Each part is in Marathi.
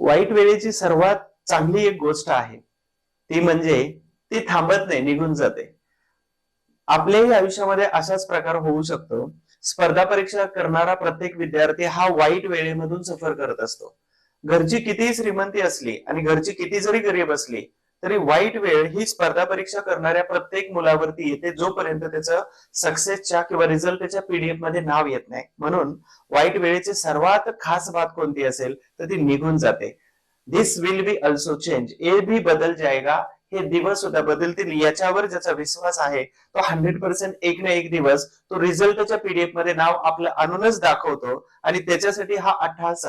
वाईट वेळेची सर्वात चांगली एक गोष्ट आहे ती म्हणजे ती थांबत नाही, निघून जाते. आपल्याही आयुष्यामध्ये अशाच प्रकार होऊ शकतो. स्पर्धा परीक्षा करणारा प्रत्येक विद्यार्थी हा वाईट वेळेमधून सफर करत असतो. घरची कितीही श्रीमंती असली आणि घरची किती जरी गरीब असली तरी वाईट वेळ ही स्पर्धा परीक्षा करणाऱ्या प्रत्येक मुलावरती येते, जोपर्यंत त्याचं सक्सेसच्या किंवा रिझल्टच्या पीडीएफ मध्ये नाव येत नाही. म्हणून वाईट वेळेची सर्वात खास बात कोणती असेल तर ती निघून जाते. दिस विल बी ऑल्सो चेंज, ये भी बदल जाएगा. हे दिवस सुद्धा बदलतील याच्यावर ज्याचा विश्वास आहे तो 100% एक ना एक दिवस तो रिझल्टच्या पीडीएफ मध्ये नाव आपलं आणूनच दाखवतो आणि त्याच्यासाठी हा अट्टहास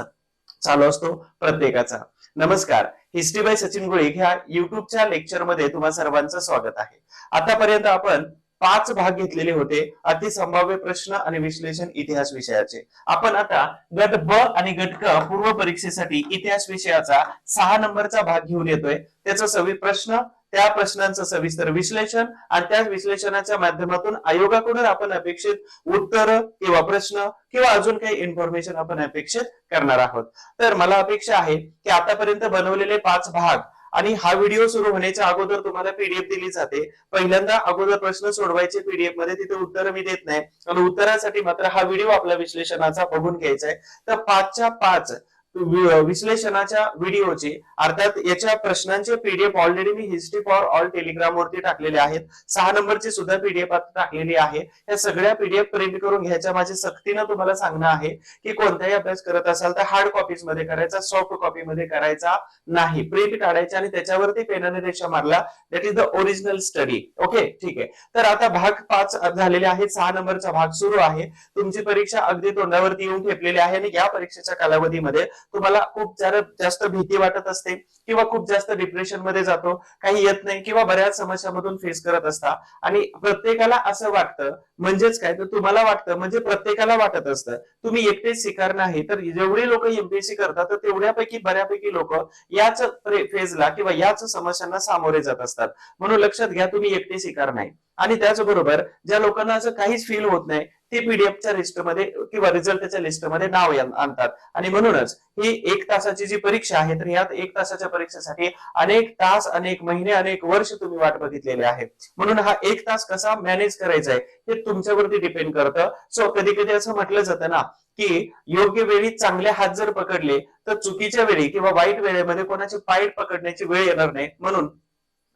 चालू असतो प्रत्येकाचा. नमस्कार, हिस्ट्री बाय सचिन गुळिक ह्या युट्यूबच्या लेक्चरमध्ये तुम्हा सर्वांचं स्वागत आहे. आतापर्यंत आपण 5 भाग घेतलेले होते अतिसंभाव्य प्रश्न आणि विश्लेषण इतिहास विषयाचे. आपण आता गट ब आणि गट क पूर्व परीक्षेसाठी इतिहास विषयाचा 6 नंबरचा भाग घेऊन येतोय. त्याचा प्रश्न, त्या प्रश्नांचं सविस्तर विश्लेषण आणि त्या विश्लेषणाच्या माध्यमातून आयोगाकडून आपण अपेक्षित उत्तर किंवा प्रश्न किंवा अजून काही इन्फॉर्मेशन आपण अपेक्षित करणार आहोत. तर मला अपेक्षा आहे की आतापर्यंत बनवलेले 5 भाग आणि हा व्हिडिओ सुरू होण्याच्या अगोदर तुम्हाला पीडीएफ दिली जाते. पहिल्यांदा अगोदर प्रश्न सोडवायचे पीडीएफ मध्ये, तिथे उत्तर मी देत नाही आणि उत्तरासाठी मात्र हा व्हिडिओ आपल्या विश्लेषणाचा बघून घ्यायचा आहे. तर 5च्या 5 विश्लेषणाच्या व्हिडिओची अर्थात याच्या प्रश्नांचे PDF already me history for all Telegram वरती टाकलेले आहेत. 6 नंबरची सुद्धा पीडीएफ आता टाकलेली आहे. या सगळ्या पीडीएफ प्रिंट करून घ्यायच्या. माझी सक्तीनं तुम्हाला सांगणं आहे की कोणताही अभ्यास करत असाल तर हार्ड कॉपीज मध्ये करायचा, सॉफ्ट कॉपी मध्ये करायचा नाही. प्रिंट काढायची आणि त्याच्यावरती पेनाने रेषा मारला, that is the original study. Okay, ठीक आहे. तर आता भाग 5 झालेले आहेत. 6 नंबरचा भाग सुरू आहे. तुमची परीक्षा अगदी तोंडावरती येऊन ठेपलेली आहे आणि या परीक्षेच्या कालावधीमध्ये तुम्हाला खूप जास्त भीती वाटत असते किंवा खूप जास्त डिप्रेशन मध्ये जातो, काही येत नाही किंवा बऱ्याच समस्यांमधून फेस करत असता आणि प्रत्येकाला असं वाटतं, म्हणजेच काय तर तुम्हाला वाटतं म्हणजे प्रत्येकाला वाटत असतं तुम्ही एकटेच शिकार नाही. तर जेवढे लोक एमपीएससी करतात तर तेवढ्यापैकी बऱ्यापैकी लोक याच फेजला किंवा याच समस्यांना सामोरे जात असतात. म्हणून लक्षात घ्या, तुम्ही एकटे शिकार नाही. आणि त्याचबरोबर ज्या लोकांना असं काहीच फील होत नाही ते पीडीएफच्या लिस्टमध्ये किंवा रिझल्टच्या लिस्टमध्ये नाव आणतात. आणि म्हणूनच ही 1 तासाची जी परीक्षा आहे तर यात 1 तासाच्या परीक्षेसाठी अनेक तास, अनेक महिने, अनेक वर्ष तुम्ही वाट बघितलेली आहे. म्हणून हा 1 तास कसा मॅनेज करायचा आहे हे तुमच्यावरती डिपेंड करतं. सो कधी कधी असं म्हटलं जातं ना की योग्य वेळी चांगले हात जर पकडले तर चुकीच्या वेळी किंवा वाईट वेळेमध्ये कोणाची पाय पकडण्याची वेळ येणार नाही. म्हणून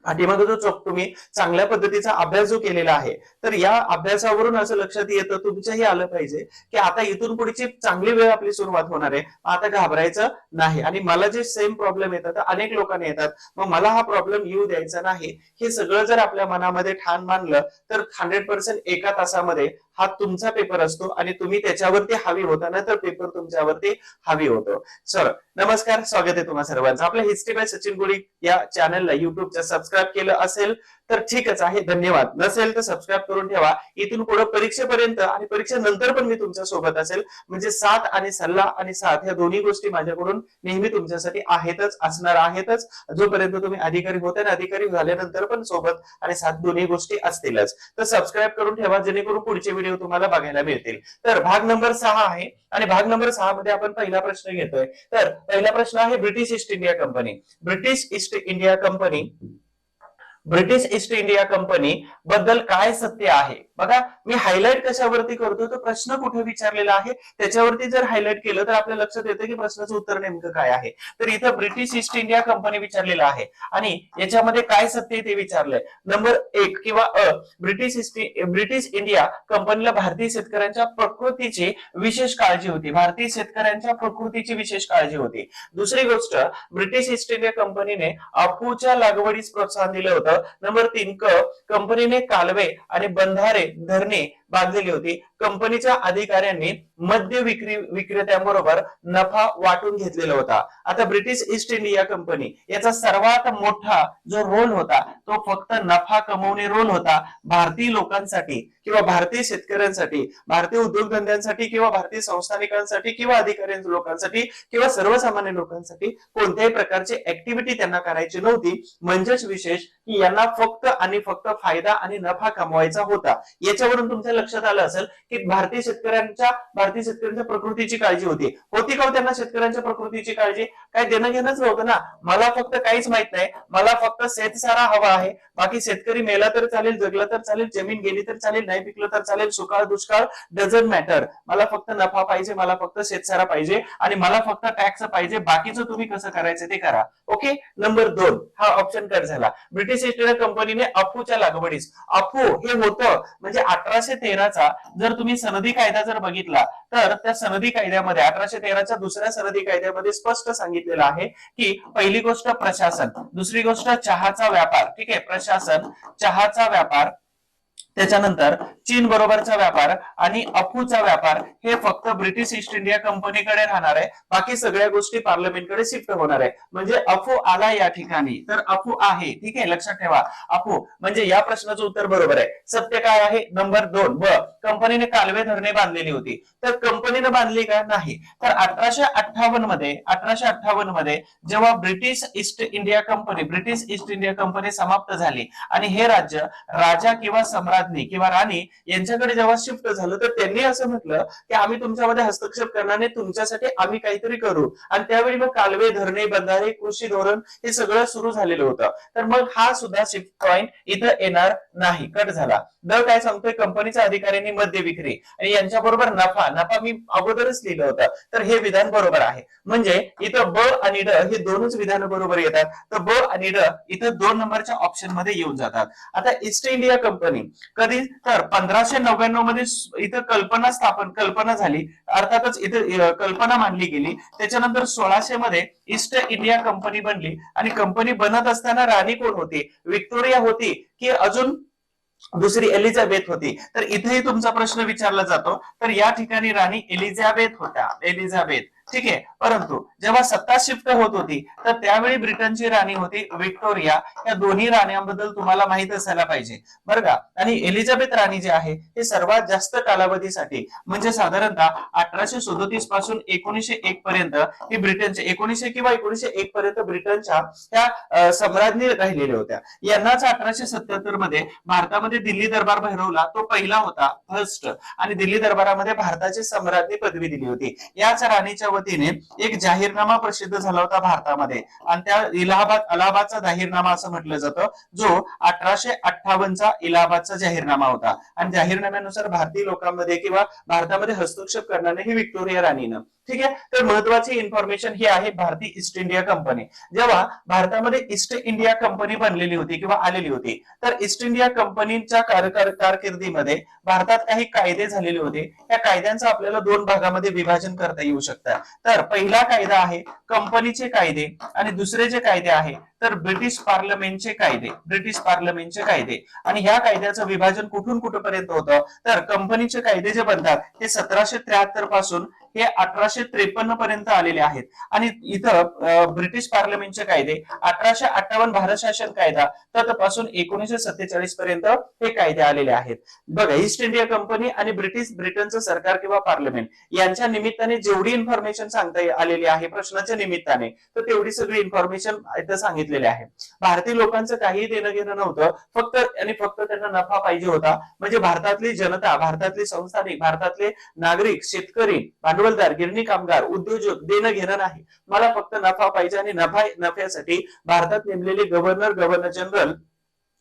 पाठीमागे जो तुम्ही चांगल्या पद्धतीचा अभ्यास जो केलेला आहे तर या अभ्यासावरून असं लक्षात येतं, तुमच्याही आलं पाहिजे की आता इथून पुढची चांगली वेळ आपली सुरुवात होणार आहे, आता घाबरायचं नाही. आणि मला जे सेम प्रॉब्लेम येतात अनेक लोकांना येतात, मग मला हा प्रॉब्लेम येऊ द्यायचा नाही, हे सगळं जर आपल्या मनामध्ये ठाण मानलं तर 100% 1 तासामध्ये हा तुमचा पेपर असतो आणि तुम्ही त्याच्यावरती हवी होता ना तर पेपर तुमच्यावरती हवी होतो. सर नमस्कार, स्वागत आहे तुम्हा सर्वांचं आपल्या हिस्ट्री बाय सचिन गुळिक या चॅनलला. युट्यूबच्या सबस्क्राईब केलं असेल तर ठीकच आहे, धन्यवाद. नसेल तर सबस्क्राईब करून ठेवा. इथून पुढे परीक्षेपर्यंत आणि परीक्षेनंतर पण मी तुमच्या सोबत असेल. म्हणजे साथ आणि सल्ला आणि साथ या दोन्ही गोष्टी माझ्याकडून नेहमी तुमच्यासाठी आहेतच, असणार आहेतच. जोपर्यंत तुम्ही अधिकारी होते ना, अधिकारी झाल्यानंतर पण सोबत आणि साथ दोन्ही गोष्टी असतीलच. तर सबस्क्राईब करून ठेवा जेणेकरून पुढचे व्हिडिओ तुम्हाला बघायला मिळतील. तर भाग नंबर 6 आहे आणि भाग नंबर 6 मध्ये आपण पहिला प्रश्न घेतोय. तर पहिला प्रश्न आहे British east India company. British east India company बद्दल काय सत्य आहे? बघा, मी हायलाइट कशावरती करतो तर प्रश्न कुठे विचारलेला आहे त्याच्यावरती जर हायलाइट केलं तर आपल्या लक्षात येतं की प्रश्नाचं उत्तर नेमकं काय आहे. तर इथं ब्रिटिश ईस्ट इंडिया कंपनी विचारलेला आहे आणि याच्यामध्ये काय सत्य ते विचारलंय. नंबर 1 किंवा ब्रिटिश इंडिया कंपनीला भारतीय शेतकऱ्यांच्या प्रकृतीची विशेष काळजी होती. भारतीय शेतकऱ्यांच्या प्रकृतीची विशेष काळजी होती. दुसरी गोष्ट, ब्रिटिश ईस्ट इंडिया कंपनीने अफूच्या लागवडीस प्रोत्साहन दिलं होतं. नंबर 3 कंपनीने कालवे आणि बंधारे, धरणे बांधलेली होती. कंपनीच्या अधिकाऱ्यांनी मद्य विक्रेत्यांबरोबर नफा वाटून घेतलेला होता. आता ब्रिटिश ईस्ट इंडिया कंपनी याचा सर्वात मोठा जो रोल होता तो फक्त नफा कमवणे रोल होता. भारतीय लोकांसाठी किंवा भारतीय शेतकऱ्यांसाठी, भारतीय उद्योगधंद्यांसाठी किंवा भारतीय संस्थानिकांसाठी किंवा अधिकारी लोकांसाठी किंवा सर्वसामान्य लोकांसाठी कोणत्याही प्रकारची ऍक्टिव्हिटी त्यांना करायची नव्हती. म्हणजेच विशेष की यांना फक्त आणि फक्त फायदा आणि नफा कमवायचा होता. याच्यावरून तुमच्या लक्षात आलं असेल की भारतीय शेतकऱ्यांच्या प्रकृतीची काळजी होती का त्यांना शेतकऱ्यांच्या प्रकृतीची काळजी? काय देणं घेणंच नव्हतं ना. मला फक्त काहीच माहित नाही, मला फक्त शेतसारा हवा आहे, बाकी शेतकरी मेला तर चालेल, जगला तर चालेल, जमीन गेली तर चालेल, नाही पिकलं तर चालेल, सुकाळ दुष्काळ डझंट मॅटर, मला फक्त नफा पाहिजे, मला फक्त शेतसारा पाहिजे आणि मला फक्त टॅक्स पाहिजे, बाकीचं तुम्ही कसं करायचं ते करा. ओके. नंबर 2 हा ऑप्शन कट झाला. ब्रिटिश ईस्ट इंडिया कंपनीने अफूच्या लागवडीस, अफू हे होतं म्हणजे 1813चा जर तुम्ही सनदी कायदा जर बघितला तर त्या सनदी कायद्यामध्ये 1813च्या दुसऱ्या सनदी कायद्यामध्ये स्पष्ट सांगितलेलं आहे की पहिली गोष्ट प्रशासन, दुसरी गोष्ट चहाचा व्यापार, ठीक आहे, प्रशासन, चहाचा व्यापार, त्याच्यानंतर चीन बरोबरचा व्यापार आणि अफूचा व्यापार हे फक्त ब्रिटिश ईस्ट इंडिया कंपनीकडे राहणार आहे, बाकी सगळ्या गोष्टी पार्लमेंटकडे शिफ्ट होणार आहे. म्हणजे अफू आला या ठिकाणी तर अफू आहे, ठीक आहे, लक्षात ठेवा अफू म्हणजे या प्रश्नाचं उत्तर बरोबर आहे. सत्य काय आहे? नंबर 2 ब कंपनीने कालवे धरणे बांधलेली होती. तर कंपनीने बांधली का? नाही. तर 1858 मध्ये जेव्हा ब्रिटिश ईस्ट इंडिया कंपनी समाप्त झाली आणि हे राज्य राजा किंवा सम्राज्ञी किंवा राणी यांच्याकडे जेव्हा शिफ्ट झालं तर त्यांनी असं म्हटलं की आम्ही तुमच्यामध्ये हस्तक्षेप करणार नाही, तुमच्यासाठी आम्ही काहीतरी करू. आणि त्यावेळी मग कालवे धरणे बंधारे कृषी धोरण हे सगळं सुरू झालेलं होतं. तर मग हा सुद्धा शिफ्ट पॉइंट इथं येणार नाही, कट झाला. द काय सांगतोय? कंपनीच्या अधिकाऱ्यांनी मद्य विक्री आणि यांच्याबरोबर नफा मी अगोदरच लिहिलं होतं, तर हे विधान बरोबर आहे. म्हणजे इथं ब आणि ड हे दोनच विधान बरोबर येतात. तर ब आणि ड इथं 2 नंबरच्या ऑप्शन मध्ये येऊन जातात. आता ईस्ट इंडिया कंपनी कधी? तर 1599 मध्ये इथं कल्पना झाली, अर्थातच इथे कल्पना मांडली गेली. त्याच्यानंतर 1600 मध्ये ईस्ट इंडिया कंपनी बनली आणि कंपनी बनत असताना राणी कोण होती? विक्टोरिया होती की अजून दुसरी एलिझाबेथ होती? तर इथेही तुमचा प्रश्न विचारला जातो. तर या ठिकाणी राणी एलिझाबेथ होत्या, एलिझाबेथ, ठीक आहे. परंतु जेव्हा सत्ता शिफ्ट होत होती तर त्यावेळी ब्रिटनची राणी होती विक्टोरिया. या दोन्ही राण्यांबद्दल तुम्हाला माहित असायला पाहिजे बरं का. आणि एलिझाबेथ राणी जे आहे हे सर्वात जास्त कालावधीसाठी म्हणजे साधारणतः 1837 पासून 1901 पर्यंत ही ब्रिटनचे 1900 किंवा 1901 पर्यंत ब्रिटनच्या त्या सम्राज्ञी राहिलेल्या होत्या. यांनाच 1877 मध्ये भारतामध्ये दिल्ली दरबार भरवला, तो पहिला होता, फर्स्ट. आणि दिल्ली दरबारामध्ये भारताची सम्राज्ञी पदवी दिली होती. याच राणीच्या वतीने एक जाहीरनामा प्रसिद्ध झाला होता भारतामध्ये आणि त्या अलाहाबादचा जाहीरनामा असं म्हटलं जातं, जो 1858चा इलाहाबादचा जाहीरनामा होता. आणि जाहीरनाम्यानुसार भारतीय लोकांमध्ये किंवा भारतामध्ये हस्तक्षेप करणार नाही विक्टोरिया राणीनं, ठीक आहे. तर महत्वाची इन्फॉर्मेशन ही आहे भारतीय ईस्ट इंडिया कंपनी. जेव्हा भारतामध्ये ईस्ट इंडिया कंपनी बनलेली होती किंवा आलेली होती तर ईस्ट इंडिया कंपनीच्या कारकिर्दीमध्ये भारतात काही कायदे झालेले होते. त्या कायद्यांचं आपल्याला 2 भागामध्ये विभाजन करता येऊ शकतं. तर पहिला कायदा आहे कंपनीचे कायदे आणि दुसरे जे कायदे आहे तर ब्रिटिश पार्लमेंटचे कायदे. आणि ह्या कायद्याचं विभाजन कुठून कुठपर्यंत होतं? तर कंपनीचे कायदे जे बनतात ते 1773 पासून हे 1853 पर्यंत आलेले आहेत. आणि इथं ब्रिटिश पार्लमेंटचे कायदे 1858 भारत शासन कायदा तत्पासून 1947 पर्यंत हे कायदे आलेले आहेत. बघा, ईस्ट इंडिया कंपनी आणि ब्रिटनचं सरकार किंवा पार्लमेंट यांच्या निमित्ताने जेवढी इन्फॉर्मेशन सांगता आलेली आहे प्रश्नाच्या निमित्ताने, तर तेवढी सगळी इन्फॉर्मेशन इथं सांगितलेली आहे. भारतीय लोकांचं काही देणं घेणं नव्हतं, फक्त त्यांना नफा पाहिजे होता. म्हणजे भारतातली जनता, भारतातली संस्थानिक, भारतातले नागरिक, शेतकरी, भांडवलदार, गिरणी कामगार, उद्योजक देणं घेणं नाही, मला फक्त नफा पाहिजे. आणि नफ्यासाठी भारतात नेमलेले गव्हर्नर जनरल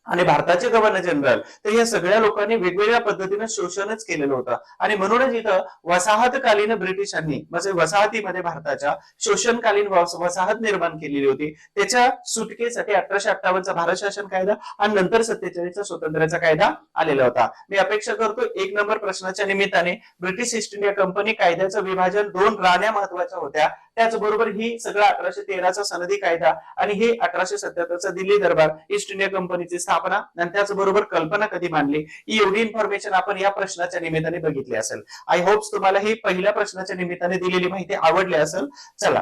आणि भारताचे गव्हर्नर जनरल, तर या सगळ्या लोकांनी वेगवेगळ्या पद्धतीने शोषणच केलेलं होतं. आणि म्हणूनच इथं वसाहतकालीन ब्रिटिशांनी म्हणजे वसाहतीमध्ये भारताच्या शोषणकालीन वसाहत निर्माण केलेली होती. त्याच्या सुटकेसाठी 1858चा भारत शासन कायदा आणि नंतर 47चा स्वातंत्र्याचा कायदा आलेला होता. मी अपेक्षा करतो 1 नंबर प्रश्नाच्या निमित्ताने ब्रिटिश ईस्ट इंडिया कंपनी कायद्याचं विभाजन 2 राण्या महत्वाच्या होत्या. त्याचबरोबर ही सगळं 1813चा सनदी कायदा आणि हे 1877चा दिल्ली दरबार, ईस्ट इंडिया कंपनीची स्थापना आणि त्याचबरोबर कल्पना कधी मांडली, ही एवढी इन्फॉर्मेशन आपण या प्रश्नाच्या निमित्ताने बघितली असेल. आय होप्स तुम्हाला ही पहिल्या प्रश्नाच्या निमित्ताने दिलेली माहिती आवडली असेल. चला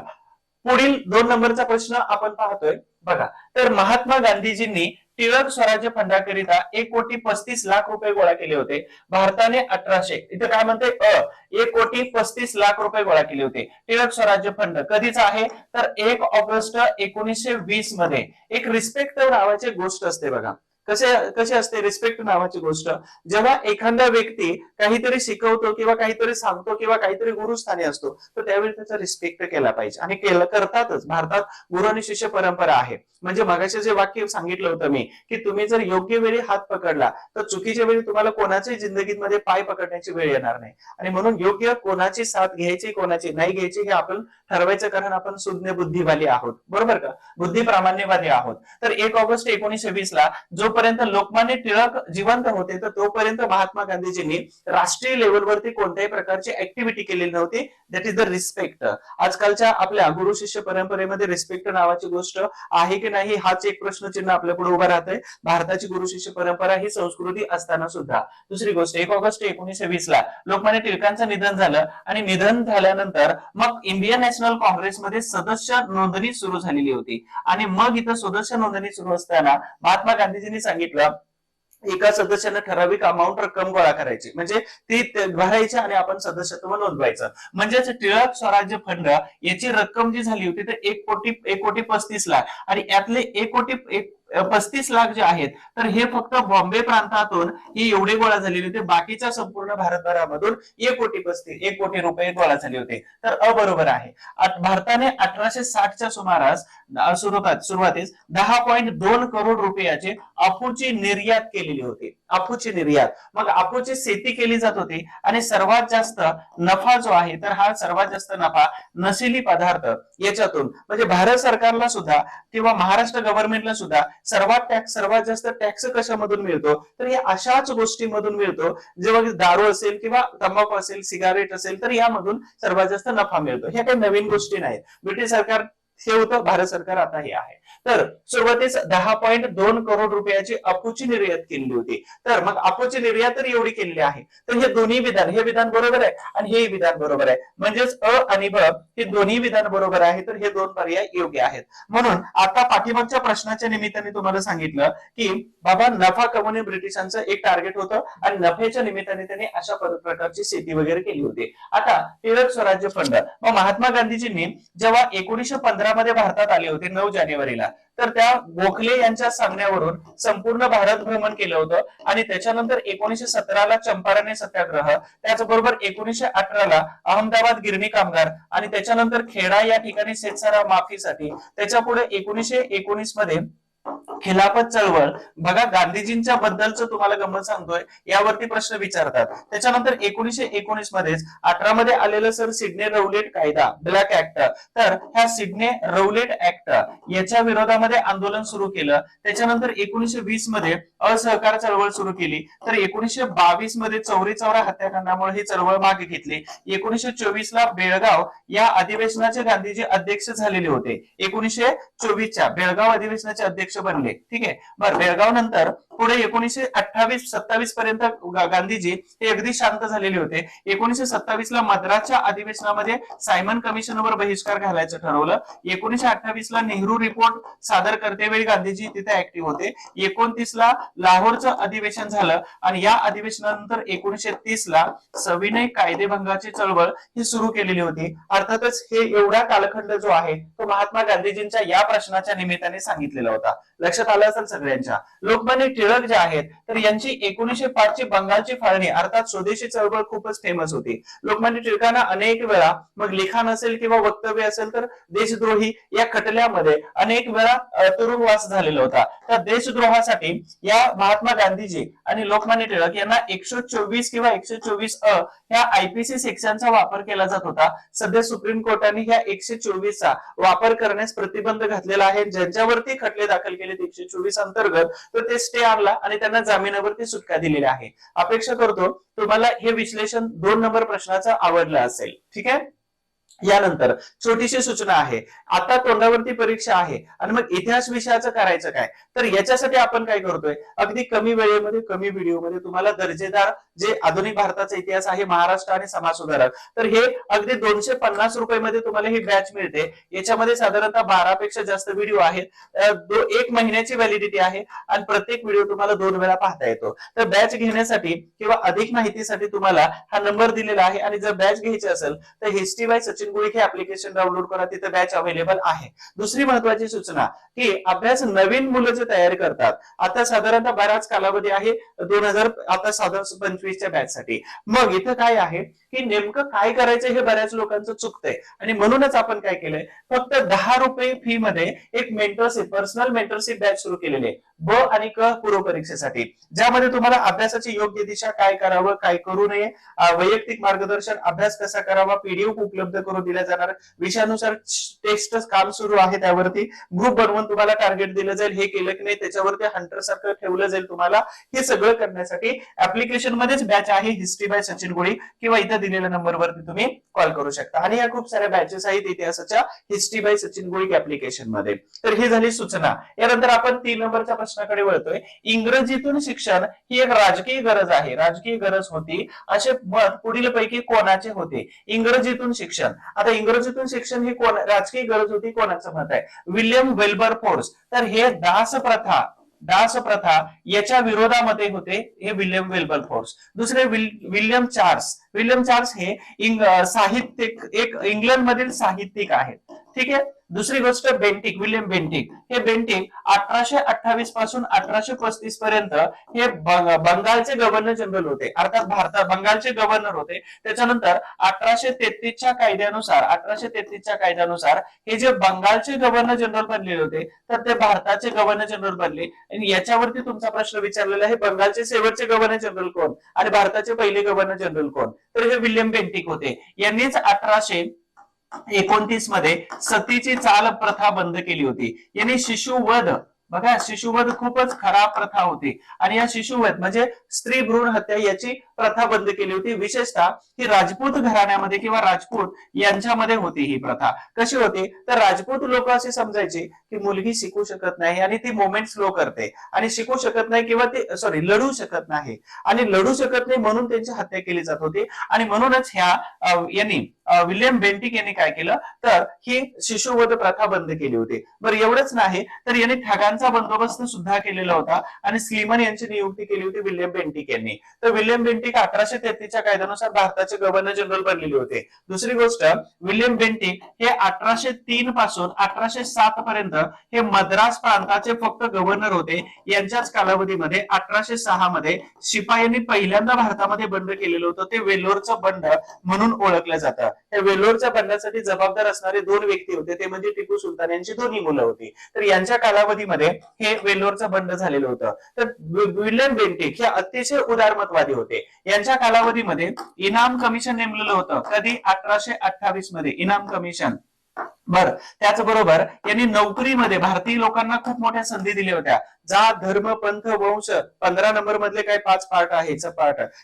पुढील 2 नंबरचा प्रश्न आपण पाहतोय बघा. तर महात्मा गांधीजींनी टिळक स्वराज्य फंडाकरिता 1,35,00,000 रुपये गोळा केले होते. भारताने 1800 इथे काय म्हणते 1,35,00,000 रुपये गोळा केले होते. टिळक स्वराज्य फंड कधीचा आहे? तर 1 ऑगस्ट 1920 मध्ये. एक रिस्पेक्ट नावाची गोष्ट असते बघा. कसे कशी असते रिस्पेक्ट नावाची गोष्ट? जेव्हा एखादा व्यक्ती काहीतरी शिकवतो किंवा काहीतरी सांगतो किंवा काहीतरी गुरुस्थानी असतो, तर त्यावेळी त्याचा रिस्पेक्ट केला पाहिजे आणि केलं करतातच. भारतात गुरु आणि शिष्य परंपरा आहे. म्हणजे मगाशी जे वाक्य सांगितलं होतं मी, की तुम्ही जर योग्य वेळी हात पकडला तर चुकीच्या वेळी तुम्हाला कोणाच्याही जिंदगीमध्ये पाय पकडण्याची वेळ येणार नाही. आणि म्हणून योग्य कोणाची साथ घ्यायची कोणाची नाही घ्यायची हे आपण ठरवायचं, कारण आपण सुज्ञ बुद्धिवाली आहोत, बरोबर का? बुद्धी प्रामाण्यवादी आहोत. तर 1 ऑगस्ट 1920 ला जोपर्यंत लोकमान्य टिळक जिवंत होते तर तोपर्यंत महात्मा गांधीजींनी राष्ट्रीय लेवलवरती कोणत्याही प्रकारची ऍक्टिव्हिटी केलेली नव्हती. That is the respect. आजकालच्या आपल्या गुरु शिष्य परंपरेमध्ये रिस्पेक्ट नावाची गोष्ट आहे की नाही हाच एक प्रश्नचिन्ह आपल्या पुढे उभा राहतोय. भारताची गुरु शिष्य परंपरा ही संस्कृती असताना सुद्धा. दुसरी गोष्ट, 1 ऑगस्ट 1920 ला लोकमान्य टिळकांचं निधन झालं आणि निधन झाल्यानंतर मग इंडियन नॅशनल काँग्रेसमध्ये सदस्य नोंदणी सुरू झालेली होती. आणि मग इथं सदस्य नोंदणी सुरू असताना महात्मा गांधीजींनी सांगितलं एका सदस्यानं ठराविक अमाऊंट रक्कम गोळा करायची, म्हणजे ती भरायची आणि आपण सदस्यत्व नोंदवायचं. म्हणजेच टिळक स्वराज्य फंड याची रक्कम जी झाली होती तर 1,35,00,000 आणि यातले 1,35,00,000 जे आहेत तर हे फक्त बॉम्बे प्रांतातून ही एवढे गोळा झालेले होते. बाकीच्या संपूर्ण भारतभरामधून 1,35,00,000 रुपये गोळा झाले होते. तर अबरोबर आहे. भारताने 1860च्या सुमारास सुरुवातीस 10.2 करोड रुपयाची अफूची निर्यात केलेली होती. अफूची निर्यात, मग अफूची शेती केली जात होती आणि सर्वात जास्त नफा जो आहे तर हा सर्वात जास्त नफा नशिली पदार्थ याच्यातून, म्हणजे भारत सरकारला सुद्धा किंवा महाराष्ट्र गव्हर्नमेंटला सुद्धा सर्वात जास्त टॅक्स कशामधून मिळतो तर या अशाच गोष्टींमधून मिळतो. जेव्हा दारू असेल किंवा तंबाखू असेल सिगारेट असेल तर यामधून सर्वात जास्त नफा मिळतो. ह्या काही नवीन गोष्टी नाहीत. ब्रिटिश सरकार हे होतं, भारत सरकार आता हे आहे. तर सुरुवातीस 10.2 करोड रुपयाची अफूची निर्यात केलेली होती. तर मग अफूची निर्यात तर एवढी केलेली आहे तर हे दोन्ही विधान, हे विधान बरोबर आहे आणि हे विधान बरोबर आहे. म्हणजेच अ आणि ब हे दोन्ही विधान बरोबर आहे. तर हे दोन पर्याय योग्य आहेत. म्हणून आता पाठीमागच्या प्रश्नाच्या निमित्ताने तुम्हाला सांगितलं की बाबा नफा कमवणे ब्रिटिशांचं एक टार्गेट होतं आणि नफ्याच्या निमित्ताने त्यांनी अशा प्रकारची शेती वगैरे केली होती. आता टिळक स्वराज्य फंड, मग महात्मा गांधीजींनी जेव्हा 1915 मध्ये भारतात आले होते 9 जानेवारीला, तर त्या गोखले यांच्या सांगण्यावरून संपूर्ण भारत भ्रमण केलं होतं आणि त्याच्यानंतर 1917ला चंपारण्य सत्याग्रह, त्याचबरोबर 1918ला अहमदाबाद गिरणी कामगार आणि त्याच्यानंतर खेडा या ठिकाणी शेतसारा माफीसाठी, त्याच्या पुढे 1919 मध्ये खिलाफत चळवळ. बघा गांधीजींच्या बद्दलच तुम्हाला गंमत सांगतोय, यावरती प्रश्न विचारतात. त्याच्यानंतर 1919 मध्येच 18 मध्ये आलेलं सर सिडने रौलेट कायदा ब्लॅक ऍक्ट, तर ह्या सिडने रौलेट ऍक्ट याच्या विरोधामध्ये आंदोलन सुरू केलं. त्याच्यानंतर 1920 मध्ये असहकार चळवळ सुरू केली. तर 1922 मध्ये चौरी चौरा हत्याकांडामुळे ही चळवळ मागे घेतली. 1924 ला बेळगाव या अधिवेशनाचे गांधीजी अध्यक्ष झालेले होते. 1924च्या बेळगाव अधिवेशनाचे अध्यक्ष बनले. ठीक आहे. बरं, बेळगाव नंतर पुढे 1928-27 पर्यंत गांधीजी हे अगदी शांत झालेले होते. 1927 ला मद्रासच्या अधिवेशनामध्ये सायमन कमिशनवर बहिष्कार घालायचं ठरवलं. 1928 ला नेहरू रिपोर्ट सादर करतेवेळी गांधीजी तिथे ऍक्टिव्ह होते. 29 ला लाहोरचं अधिवेशन झालं आणि या अधिवेशनानंतर 1930 ला सविनय कायदेभंगाची चळवळ ही सुरू केलेली होती. अर्थातच हे एवढा कालखंड जो आहे तो महात्मा गांधीजींच्या या प्रश्नाच्या निमित्ताने सांगितलेला होता. लक्षात आलं असेल सगळ्यांच्या. लोकमान्य टिळक जे आहेत तर यांची 1905 ची बंगालची फाळणी अर्थात स्वदेशी चळवळ खूपच फेमस होती. लोकमान्य टिळकांना अनेक वेळा मग लिखाण असेल किंवा वक्तव्य असेल तर देशद्रोही या खटल्यामध्ये अनेक वेळा तुरुंगवास झालेला होता. त्या देशद्रोहासाठी या महात्मा गांधीजी आणि लोकमान्य टिळक यांना 124 किंवा 124 अ ह्या आयपीसी सेक्शनचा वापर केला जात होता. सध्या सुप्रीम कोर्टाने ह्या 124 चा वापर करण्यास प्रतिबंध घातलेला आहे. ज्यांच्यावरती खटले दाखल केले 124 अंतर्गत तर ते स्टे आणला आणि त्यांना जामिनावरती सुटका दिलेली आहे. अपेक्षा करतो तुम्हाला हे विश्लेषण 2 नंबर प्रश्नाचं आवडलं असेल. ठीक आहे. यानंतर छोटीशी सूचना आहे. आता तोंडावरती परीक्षा आहे आणि मग इतिहास विषयाचं करायचं काय, तर याच्यासाठी आपण काय करतोय, अगदी कमी वेळेमध्ये कमी व्हिडिओमध्ये तुम्हाला दर्जेदार जे आधुनिक भारताचा इतिहास आहे महाराष्ट्र आणि समाज सुधारक, तर हे अगदी 250 रुपये तुम्हाला ही बॅच मिळते. याच्यामध्ये साधारणतः 12 पेक्षा जास्त व्हिडिओ आहेत. 1 महिन्याची व्हॅलिडिटी आहे आणि प्रत्येक व्हिडिओ तुम्हाला 2 वेळा पाहता येतो. तर बॅच घेण्यासाठी किंवा अधिक माहितीसाठी तुम्हाला हा नंबर दिलेला आहे आणि जर बॅच घ्यायची असेल तर HTY सचिन गोळी हे ऍप्लिकेशन डाउनलोड करा, तिथे बॅच अवेलेबल आहे. दुसरी महत्वाची सूचना की अभ्यास नवीन मुलं जे तयारी करतात, आता साधारणतः बराच कालावधी आहे 2000 आता साधारण 25च्या बॅच साठी. मग इथं काय आहे की नेमकं काय करायचं हे बऱ्याच लोकांचं चुकतंय आणि म्हणूनच आपण काय केलंय, फक्त 10 रुपये फी मध्ये एक मेंटरशिप, पर्सनल मेंटरशिप बॅच सुरू केलेली आहे ब आणि क पूर्व परीक्षेसाठी, ज्यामध्ये तुम्हाला अभ्यासाची योग्य दिशा, काय करावं काय करू नये, वैयक्तिक मार्गदर्शन, अभ्यास कसा करावा, पीडीएफ उपलब्ध करून दिल्या जाणार, विषयानुसार टेस्ट काम सुरू आहे, त्यावरती ग्रुप बनवून तुम्हाला टार्गेट दिलं जाईल, हे केलं की नाही त्याच्यावरती हंटर सारखं ठेवलं जाईल तुम्हाला. हे सगळं करण्यासाठी ऍप्लिकेशन मध्येच बॅच आहे हिस्ट्री बाय सचिन गोळी, किंवा इथं दिलेल्या नंबरवरती तुम्ही कॉल करू शकता. आणि या खूप साऱ्या बॅचेस आहेत इतिहासाच्या हिस्ट्री बाय सचिन गोळी ऍप्लिकेशन मध्ये. तर ही झाली सूचना. यानंतर आपण 3 नंबरच्या प्रश्नाकडे वळतोय. इंग्रजीतून शिक्षण ही एक राजकीय गरज आहे, राजकीय गरज होती असे मत पुढील पैकी कोणाचे होते? इंग्रजीतून शिक्षण, आता इंग्रजीतून शिक्षण ही कोण राजकीय गरज होती, कोणाचं मत आहे? विल्यम वेल्बरफोर्स. तर हे दास प्रथा याच्या विरोधामध्ये होते हे विल्यम वेल्बरफोर्स. दुसरे विल्यम चार्ल्स हे साहित्यिक, एक इंग्लंड मधील साहित्यिक आहेत. ठीक आहे. दुसरी गोष्ट विल्यम बेंटिक. हे बेंटिक 1828 पासून 1835 पर्यंत हे बंगालचे गव्हर्नर जनरल होते, अर्थात बंगालचे गव्हर्नर होते. त्याच्यानंतर 1833च्या कायद्यानुसार हे जे बंगालचे गव्हर्नर जनरल बनलेले होते, तर ते भारताचे गव्हर्नर जनरल बनले. आणि याच्यावरती तुमचा प्रश्न विचारलेला आहे, बंगालचे शेवटचे गव्हर्नर जनरल कोण आणि भारताचे पहिले गव्हर्नर जनरल कोण? तर हे विल्यम बेंटिक होते. यांनीच 1829 मध्ये सतीची चाल प्रथा बंद केली होती. यांनी शिशुवध, बघा शिशुवध खूपच खराब प्रथा होती आणि या शिशुवध म्हणजे स्त्री भ्रूण हत्या याची प्रथा बंद केली होती. विशेषतः ही राजपूत घराण्यामध्ये किंवा राजपूत यांच्यामध्ये होती ही प्रथा. कशी होती? तर राजपूत लोक असे समजायचे की मुलगी शिकू शकत नाही आणि ती मोमेंट स्लो करते आणि शिकू शकत नाही किंवा ते लढू शकत नाही आणि लढू शकत नाही म्हणून त्यांची हत्या केली जात होती. आणि म्हणूनच यांनी विल्यम बेंटिक यांनी काय केलं, तर ही शिशुवध प्रथा बंद केली होती. बरं एवढंच नाही तर यांनी ठगांचा बंदोबस्त सुद्धा केलेला होता आणि स्लीमन यांची नियुक्ती केली होती विल्यम बेंटिक यांनी. तर विल्यम बेंटिक 1833च्या कायद्यानुसार भारताचे गव्हर्नर जनरल बनलेले होते. दुसरी गोष्ट, विल्यम बेंटिक हे 1803 पासून 1807 पर्यंत हे मद्रास प्रांताचे फक्त गव्हर्नर होते. यांच्याच कालावधीमध्ये 1806 मध्ये शिपायांनी पहिल्यांदा भारतामध्ये बंड केलेलं होतं, ते वेल्लोरचं बंड म्हणून ओळखलं जातं. त्या वेल्लोरच्या बंडासाठी जबाबदार असणारे 2 व्यक्ती होते, ते म्हणजे टिपू सुलतान यांची 2 मुलं होती. तर यांच्या कालावधीमध्ये हे वेल्लोरचं बंड झालेलं होतं. तर विल्यम बेंटिक हे अतिशय उदारमतवादी होते. यांच्या कालावधीमध्ये इनाम कमिशन नेमलेलं होतं. कधी? 1828 मध्ये इनाम कमिशन. बरं, त्याचबरोबर यांनी नोकरीमध्ये भारतीय लोकांना खूप मोठ्या संधी दिल्या होत्या. जात, धर्म, पंथ, वंश, 15 नंबर मधले काय 5 पार्ट आहे,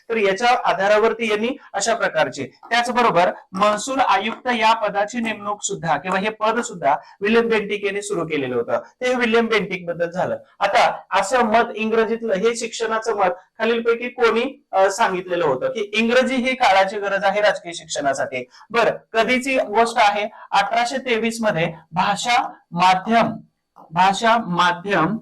तर याच्या आधारावरती यांनी अशा प्रकारचे. त्याचबरोबर महसूल आयुक्त या पदाची नेमणूक सुद्धा किंवा हे पद सुद्धा विल्यम बेंटिक यांनी सुरू केलेलं होतं. ते विल्यम बेंटिक बद्दल झालं. आता असं मत इंग्रजीतलं हे शिक्षणाचं मत खालीलपैकी कोणी सांगितलेलं होतं की इंग्रजी ही काळाची गरज आहे राजकीय शिक्षणासाठी. बरं, कधीची गोष्ट आहे? 1823 मध्ये भाषा माध्यम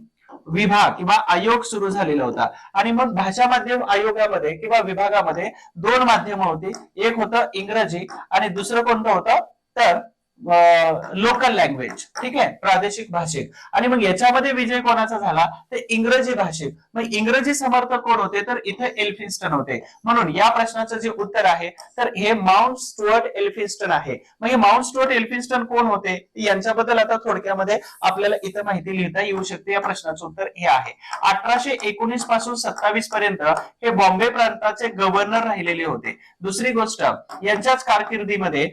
विभाग किंवा आयोग सुरू झालेला होता. आणि मग भाषा माध्यम आयोगामध्ये किंवा विभागामध्ये 2 माध्यम होती. एक होतं इंग्रजी आणि दुसरं कोणतं होतं? तर लोकल लँग्वेज. ठीक आहे, प्रादेशिक भाषिक. आणि मग याच्यामध्ये विजय कोणाचा झाला? ते इंग्रजी भाषिक. मग इंग्रजी समर्थक कोण होते? तर इथे एल्फिन्स्टन होते. म्हणून या प्रश्नाचं जे उत्तर आहे तर हे माउंट स्टुअर्ट एल्फिन्स्टन आहे. मग हे माउंट स्टुअर्ट एल्फिन्स्टन कोण होते? यांच्याबद्दल आता थोडक्यामध्ये आपल्याला इथं माहिती लिहिता येऊ शकते. या प्रश्नाचं उत्तर हे आहे. 1819 पासून 27 पर्यंत हे बॉम्बे प्रांताचे गव्हर्नर राहिलेले होते. दुसरी गोष्ट, यांच्याच कारकिर्दीमध्ये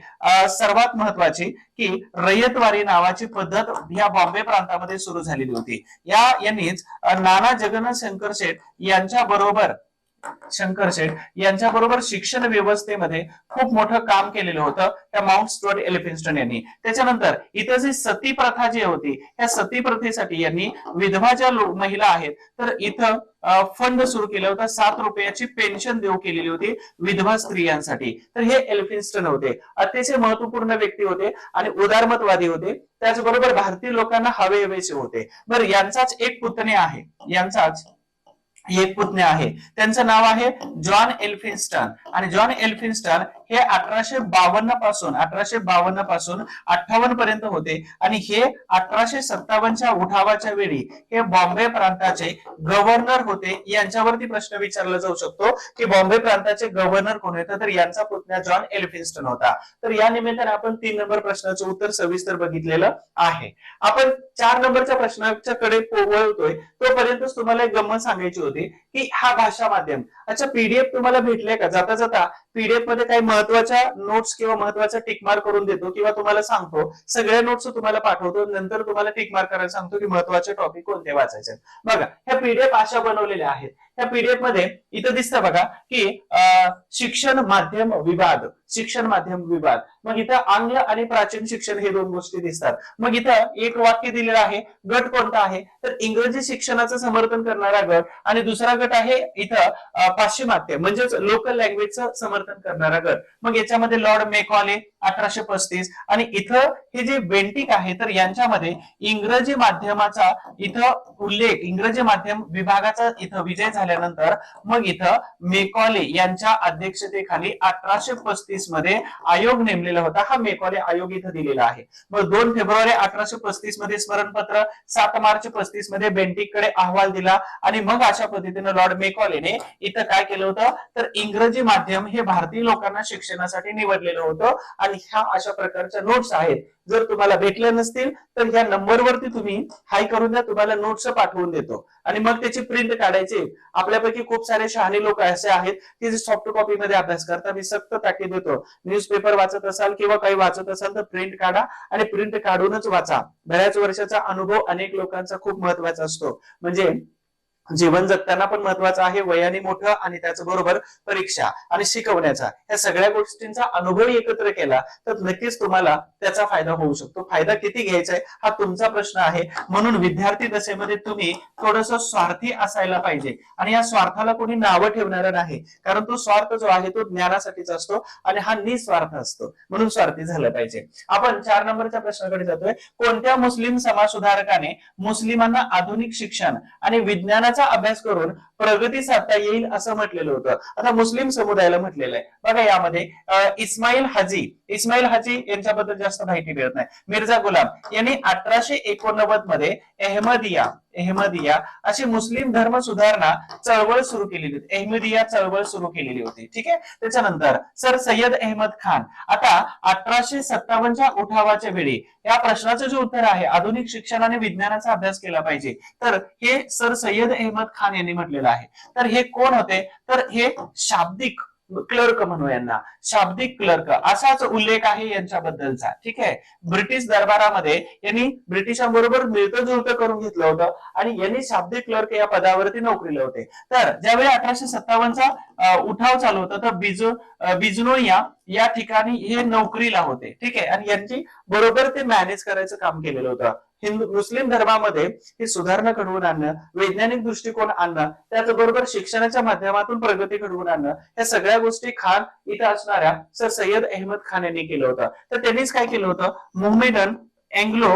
सर्वात महत्वाची की रयतवारी नावाची पद्धत या बॉम्बे प्रांतामध्ये सुरू झालेली होती. यांनीच नाना जगन यांच्या बरोबर शिक्षण व्यवस्थेमध्ये खूप मोठं काम केलेलं होतं त्या माउंट स्टुअर्ट एल्फिन्स्टन यांनी. त्याच्यानंतर इथं जी सती प्रथा जी होती, त्या सती प्रथेसाठी यांनी विधवा ज्या महिला आहेत तर इथं फंड सुरू केला होता. 7 रुपयाची पेन्शन देऊ केलेली होती विधवा स्त्रियांसाठी. तर हे एल्फिन्स्टन होते. अतिशय महत्वपूर्ण व्यक्ती होते आणि उदारमतवादी होते. त्याचबरोबर भारतीय लोकांना हवेहवेसे होते. बरं, यांचाच एक पुतण्या आहे, त्यांचं नाव आहे जॉन एल्फिन्स्टन. आणि जॉन एल्फिन्स्टन हे 1852 पासून 58 पर्यंत होते आणि हे 1857च्या उठावाच्या वेळी हे बॉम्बे प्रांताचे गव्हर्नर होते. यांच्यावरती प्रश्न विचारला जाऊ शकतो की बॉम्बे प्रांताचे गव्हर्नर कोण होते, तर यांचा पुतण्या जॉन एल्फिन्स्टन होता. तर या निमित्ताने आपण 3 नंबर प्रश्नाचं उत्तर सविस्तर बघितलेलं आहे. आपण 4 नंबरच्या प्रश्नाच्या कडे वळतोय, तोपर्यंतच तुम्हाला एक गंमत सांगायची होती की हा भाषा माध्यम. अच्छा, पीडीएफ तुम्हाला भेटले का? जाता जाता पीडीएफ मध्ये काही महत्वाच्या नोट्स किंवा महत्वाचा टिक मार्क करून देतो किंवा तुम्हाला सांगतो सगळ्या नोट्स तुम्हाला पाठवतो, नंतर तुम्हाला टिक मार्क करायला सांगतो की महत्वाचे टॉपिक कोणते वाचायचे. बघा, ह्या पीडीएफ अशा बनवलेल्या आहेत. त्या पीडीएफ मध्ये इथं दिसतं बघा की शिक्षण माध्यम विभाग, शिक्षण माध्यम विभाग. मग इथं आंग्ल आणि प्राचीन शिक्षण हे 2 गोष्टी दिसतात. मग इथं एक वाक्य दिलेलं आहे. गट कोणता आहे, तर इंग्रजी शिक्षणाचं समर्थन करणारा गट, आणि दुसरा गट आहे इथं पाश्चिमात्य म्हणजेच लोकल लँग्वेजचं समर्थन करणारा गट. मग याच्यामध्ये लॉर्ड मेकॉले 1835, आणि इथं हे जे बेंटिक आहे तर यांच्यामध्ये इंग्रजी माध्यमाचा इथं उल्लेख, इंग्रजी माध्यम विभागाचा इथं विजय झाल्यानंतर मग इथं मेकॉले यांच्या अध्यक्षतेखाली 1835 मध्ये आयोग नेमलेला होता. हा मेकॉले आयोग इथं दिलेला आहे. मग 2 फेब्रुवारी 1835 मध्ये स्मरणपत्र, 7 मार्च 35 मध्ये बेंटिक कडे अहवाल दिला, आणि मग अशा पद्धतीने लॉर्ड मेकॉलेने इथं काय केलं होतं, तर इंग्रजी माध्यम हे भारतीय लोकांना शिक्षणासाठी निवडलेलं होतं. आणि ह्या अशा प्रकारच्या नोट्स आहेत. जर तुम्हाला भेटल्या नसतील तर ह्या नंबरवरती तुम्ही हाय करून द्या, तुम्हाला नोट्स पाठवून देतो. आणि मग त्याची प्रिंट काढायची. आपल्यापैकी खूप सारे शहाणे लोक असे आहेत की जे सॉफ्ट कॉपी मध्ये अभ्यास करतात. मी सक्त ताकीद देतो, न्यूजपेपर वाचत असाल किंवा काही वाचत असाल तर प्रिंट काढा आणि प्रिंट काढूनच वाचा. बऱ्याच वर्षाचा अनुभव अनेक लोकांचा खूप महत्वाचा असतो. म्हणजे जीवन जगताना पण महत्वाचं आहे, वयाने मोठं आणि त्याचबरोबर परीक्षा आणि शिकवण्याचा, या सगळ्या गोष्टींचा अनुभव एकत्र केला तर नक्कीच तुम्हाला त्याचा फायदा होऊ शकतो. फायदा किती घ्यायचा आहे हा तुमचा प्रश्न आहे. म्हणून विद्यार्थी दशेमध्ये तुम्ही थोडंसं स्वार्थी असायला पाहिजे, आणि या स्वार्थाला कोणी नावं ठेवणार नाही, कारण तो स्वार्थ जो आहे तो ज्ञानासाठीच असतो आणि हा निस्वार्थ असतो. म्हणून स्वार्थी झालं पाहिजे. आपण 4 नंबरच्या प्रश्नाकडे जातोय. कोणत्या मुस्लिम समाज सुधारकाने मुस्लिमांना आधुनिक शिक्षण आणि विज्ञान अभ्यास करून प्रगती साधता येईल असं म्हटलेलं होतं? आता मुस्लिम समुदायाला म्हटलेलं आहे. बघा, यामध्ये इस्माईल हाजी यांच्याबद्दल जास्त माहिती मिळत नाही. मिर्झा गुलाम यांनी 1889 मध्ये अहमदिया अशी मुस्लिम धर्म सुधारणा चळवळ सुरू केलेली होती. अहमदिया चळवळ सुरू केलेली होती. ठीक आहे. त्याच्यानंतर सर सय्यद अहमद खान. आता 1857च्या उठावाच्या वेळी या प्रश्नाचं जे उत्तर आहे, आधुनिक शिक्षण आणि विज्ञानाचा अभ्यास केला पाहिजे, तर हे सर सय्यद अहमद खान यांनी म्हटलेलं आहे. तर हे कोण होते, तर हे शाब्दिक क्लर्क म्हणू यांना, शाब्दिक क्लर्क असाच उल्लेख आहे यांच्याबद्दलचा. ठीक आहे. ब्रिटिश दरबारामध्ये यांनी ब्रिटिशांबरोबर मिळतं जुळतं करून घेतलं होतं आणि यांनी शाब्दिक क्लर्क या पदावरती नोकरीला होते. तर ज्यावेळी 1857चा उठाव चालू होता तर बिजनोया या ठिकाणी हे नोकरीला होते. ठीक आहे. आणि यांची बरोबर ते मॅनेज करायचं काम केलेलं होतं. मुस्लिम धर्मामध्ये ही सुधारणा घडवून आणणं, वैज्ञानिक दृष्टिकोन आणणं, त्याचबरोबर शिक्षणाच्या माध्यमातून प्रगती घडवून आणणं, या सगळ्या गोष्टी खान इथं असणाऱ्या सर सय्यद अहमद खान यांनी केलं होतं. तर त्यांनीच काय केलं होतं, मोहम्मेडन अँग्लो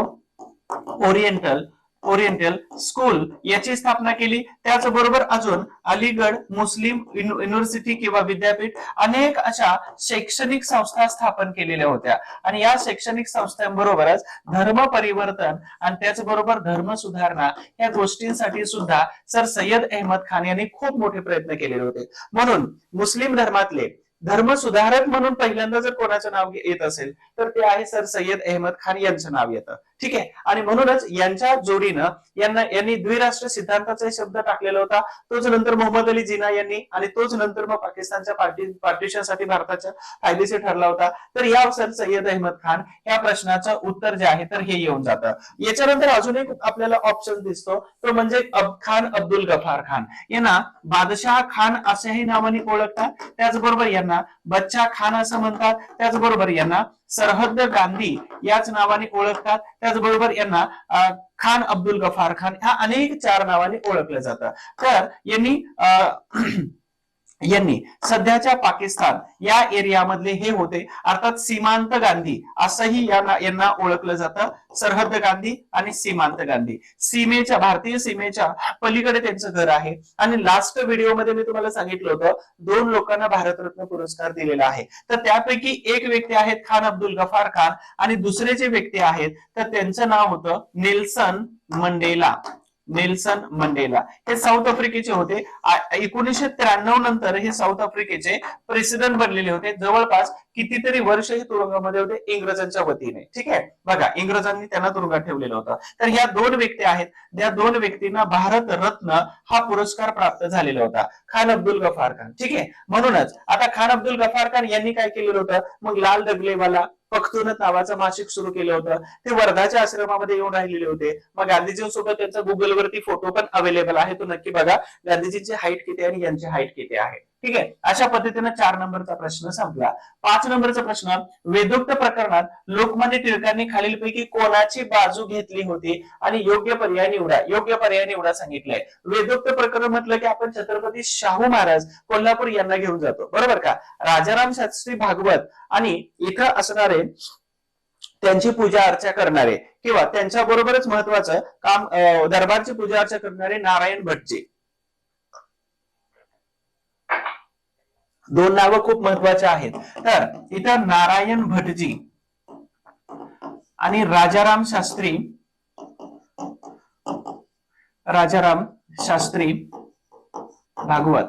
ओरिएंटल स्कूल याची स्थापना केली. त्याचबरोबर अजून अलीगड मुस्लिम युनिव्हर्सिटी किंवा विद्यापीठ, अनेक अशा शैक्षणिक संस्था स्थापन केलेल्या होत्या. आणि या शैक्षणिक संस्थांबरोबरच धर्म परिवर्तन आणि त्याचबरोबर धर्म सुधारणा या गोष्टींसाठी सुद्धा सर सय्यद अहमद खान यांनी खूप मोठे प्रयत्न केलेले होते. म्हणून मुस्लिम धर्मातले धर्म सुधारक म्हणून पहिल्यांदा जर कोणाचं नाव येत असेल तर ते आहे सर सय्यद अहमद खान यांचं नाव येतं. ठीक आहे. आणि म्हणूनच यांच्या जोडीनं यांनी द्विराष्ट्र सिद्धांताचा शब्द टाकलेला होता. तोच नंतर मोहम्मद अली जिना यांनी, आणि तोच नंतर मग पाकिस्तानच्या पार्टिशनसाठी भारताच्या फायदेशीर ठरला होता. तर या सर सय्यद अहमद खान या प्रश्नाचं उत्तर जे आहे तर हे येऊन जातं. याच्यानंतर अजून एक आपल्याला ऑप्शन दिसतो, तो म्हणजे खान अब्दुल गफार खान. यांना बादशाह खान अशाही नावाने ओळखतात. त्याचबरोबर यांना बच्चा खान असं म्हणतात. त्याचबरोबर यांना सरहद्द गांधी याच नावाने ओळखतात. त्याचबरोबर यांना खान अब्दुल गफार खान ह्या अनेक 4 नावाने ओळखलं जातं. तर यांनी यांनी सध्याच्या पाकिस्तान या एरियामधले हे होते, अर्थात सीमांत गांधी असंही यांना ओळखलं जातं. सरहद गांधी आणि सीमांत गांधी, सीमेच्या भारतीय सीमेच्या पलीकडे त्यांचं घर आहे. आणि लास्ट व्हिडिओमध्ये मी तुम्हाला सांगितलं होतं 2 लोकांना भारतरत्न पुरस्कार दिलेला आहे. तर त्यापैकी एक व्यक्ती आहेत खान अब्दुल गफार खान आणि दुसरे जे व्यक्ती आहेत तर त्यांचं नाव होतं नेल्सन मंडेला. नेल्सन मंडेला हे साऊथ आफ्रिकेचे होते. 1993 नंतर हे साऊथ आफ्रिकेचे प्रेसिडेंट बनलेले होते. जवळपास कितीतरी वर्ष हे तुरुंगामध्ये होते इंग्रजांच्या वतीने. ठीक आहे, बघा इंग्रजांनी त्यांना तुरुंगात ठेवलेलं होतं. तर ह्या 2 व्यक्ती आहेत, त्या 2 व्यक्तींना भारत रत्न हा पुरस्कार प्राप्त झालेला होता, खान अब्दुल गफार खान. ठीक आहे, म्हणूनच आता खान अब्दुल गफार खान यांनी काय केलेलं होतं, मग लाल डगलेवाला पख्तून नावाचं मासिक सुरू केलं होतं. ते वर्धाच्या आश्रमामध्ये येऊन राहिलेले होते. मग गांधीजींसोबत त्यांचा गुगलवरती फोटो पण अवेलेबल आहे, तो नक्की बघा. गांधीजींची हाईट किती आहे आणि यांची हाईट किती आहे. ठीक आहे, अशा पद्धतीने 4 नंबरचा प्रश्न संपला. 5 नंबरचा प्रश्न, वेदोक्त प्रकरणात लोकमान्य टिळकांनी खालीलपैकी कोणाची बाजू घेतली होती आणि योग्य पर्याय निवडा. योग्य पर्याय निवडा सांगितलंय. वेदोक्त प्रकरण म्हटलं की आपण छत्रपती शाहू महाराज कोल्हापूर यांना घेऊन जातो, बरोबर का. राजाराम शास्त्री भागवत आणि इथं असणारे त्यांची पूजा अर्चा करणारे किंवा त्यांच्या बरोबरच महत्वाचं काम दरबारची पूजा अर्चा करणारे नारायण भटजी. 2 नावं खूप महत्वाचे आहेत. तर इथं नारायण भटजी आणि राजाराम शास्त्री भागवत.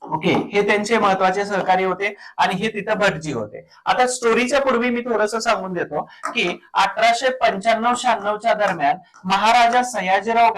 ओके, हे त्यांचे महत्वाचे सहकारी होते आणि हे तिथं भटजी होते. आता स्टोरीच्या पूर्वी मी थोडस सांगून देतो की 1895-96 दरम्यान महाराजा सयाजीराव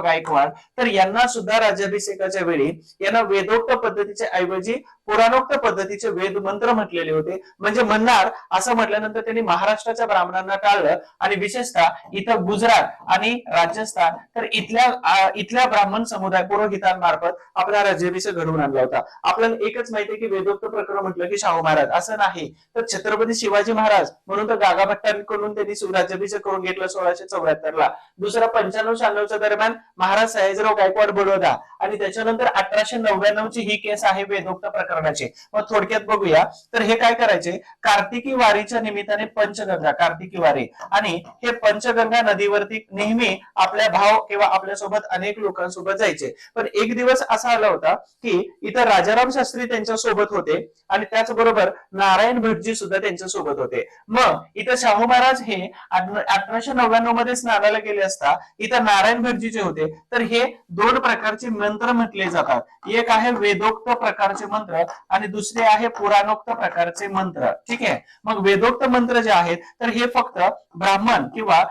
गायकवाड तर यांना सुद्धा राज्याभिषेकाच्या वेळी यांना वेदोक्त पद्धतीचे ऐवजी पुराणोक्त पद्धतीचे वेद मंत्र म्हटलेले होते. म्हणजे म्हणणार असं म्हटल्यानंतर त्यांनी महाराष्ट्राच्या ब्राह्मणांना टाळलं आणि विशेषतः इथं गुजरात आणि राजस्थान तर इथल्या ब्राह्मण समुदाय पुरोहितांमार्फत आपला राज्याभिषेक घडवून आणला होता. आपल्याला एकच माहिती आहे की वेदोक्त प्रकरण म्हटलं की शाहू महाराज, असं नाही तर छत्रपती शिवाजी महाराज म्हणून तर गागा भट्टांकडून त्यांनी राज्याभिषेक करून घेतला 1674 ला. दुसरा 95-96 दरम्यान महाराज सयाजीराव गायकवाड बडोदा आणि त्याच्यानंतर 1899 ची ही केस आहे वेदोक्त प्रकरणाची. मग थोडक्यात बघूया. तर हे काय करायचे, कार्तिकी वारीच्या निमित्ताने पंचगंगा, कार्तिकी वारी आणि हे पंचगंगा नदीवरती नेहमी आपल्या भाव किंवा आपल्यासोबत अनेक लोकांसोबत जायचे. पण एक दिवस असा आला होता की इथं राजाराम शास्त्री त्यांच्या सोबत होते आणि त्याचबरोबर नारायण भटजी सुद्धा त्यांच्या सोबत होते. मग इथं शाहू महाराज हे 1899 मध्ये स्नानाला गेले असता इथं नारायण भटजीचे होते. तर हे 2 प्रकारचे मंत्र म्हटले जातात. एक आहे वेदोक्त प्रकारचे मंत्र आणि दुसरे आहे पुराणोक्त प्रकारचे मंत्र. ठीक आहे, मग वेदोक्त मंत्र जे आहेत तर हे फक्त ब्राह्मण किंवा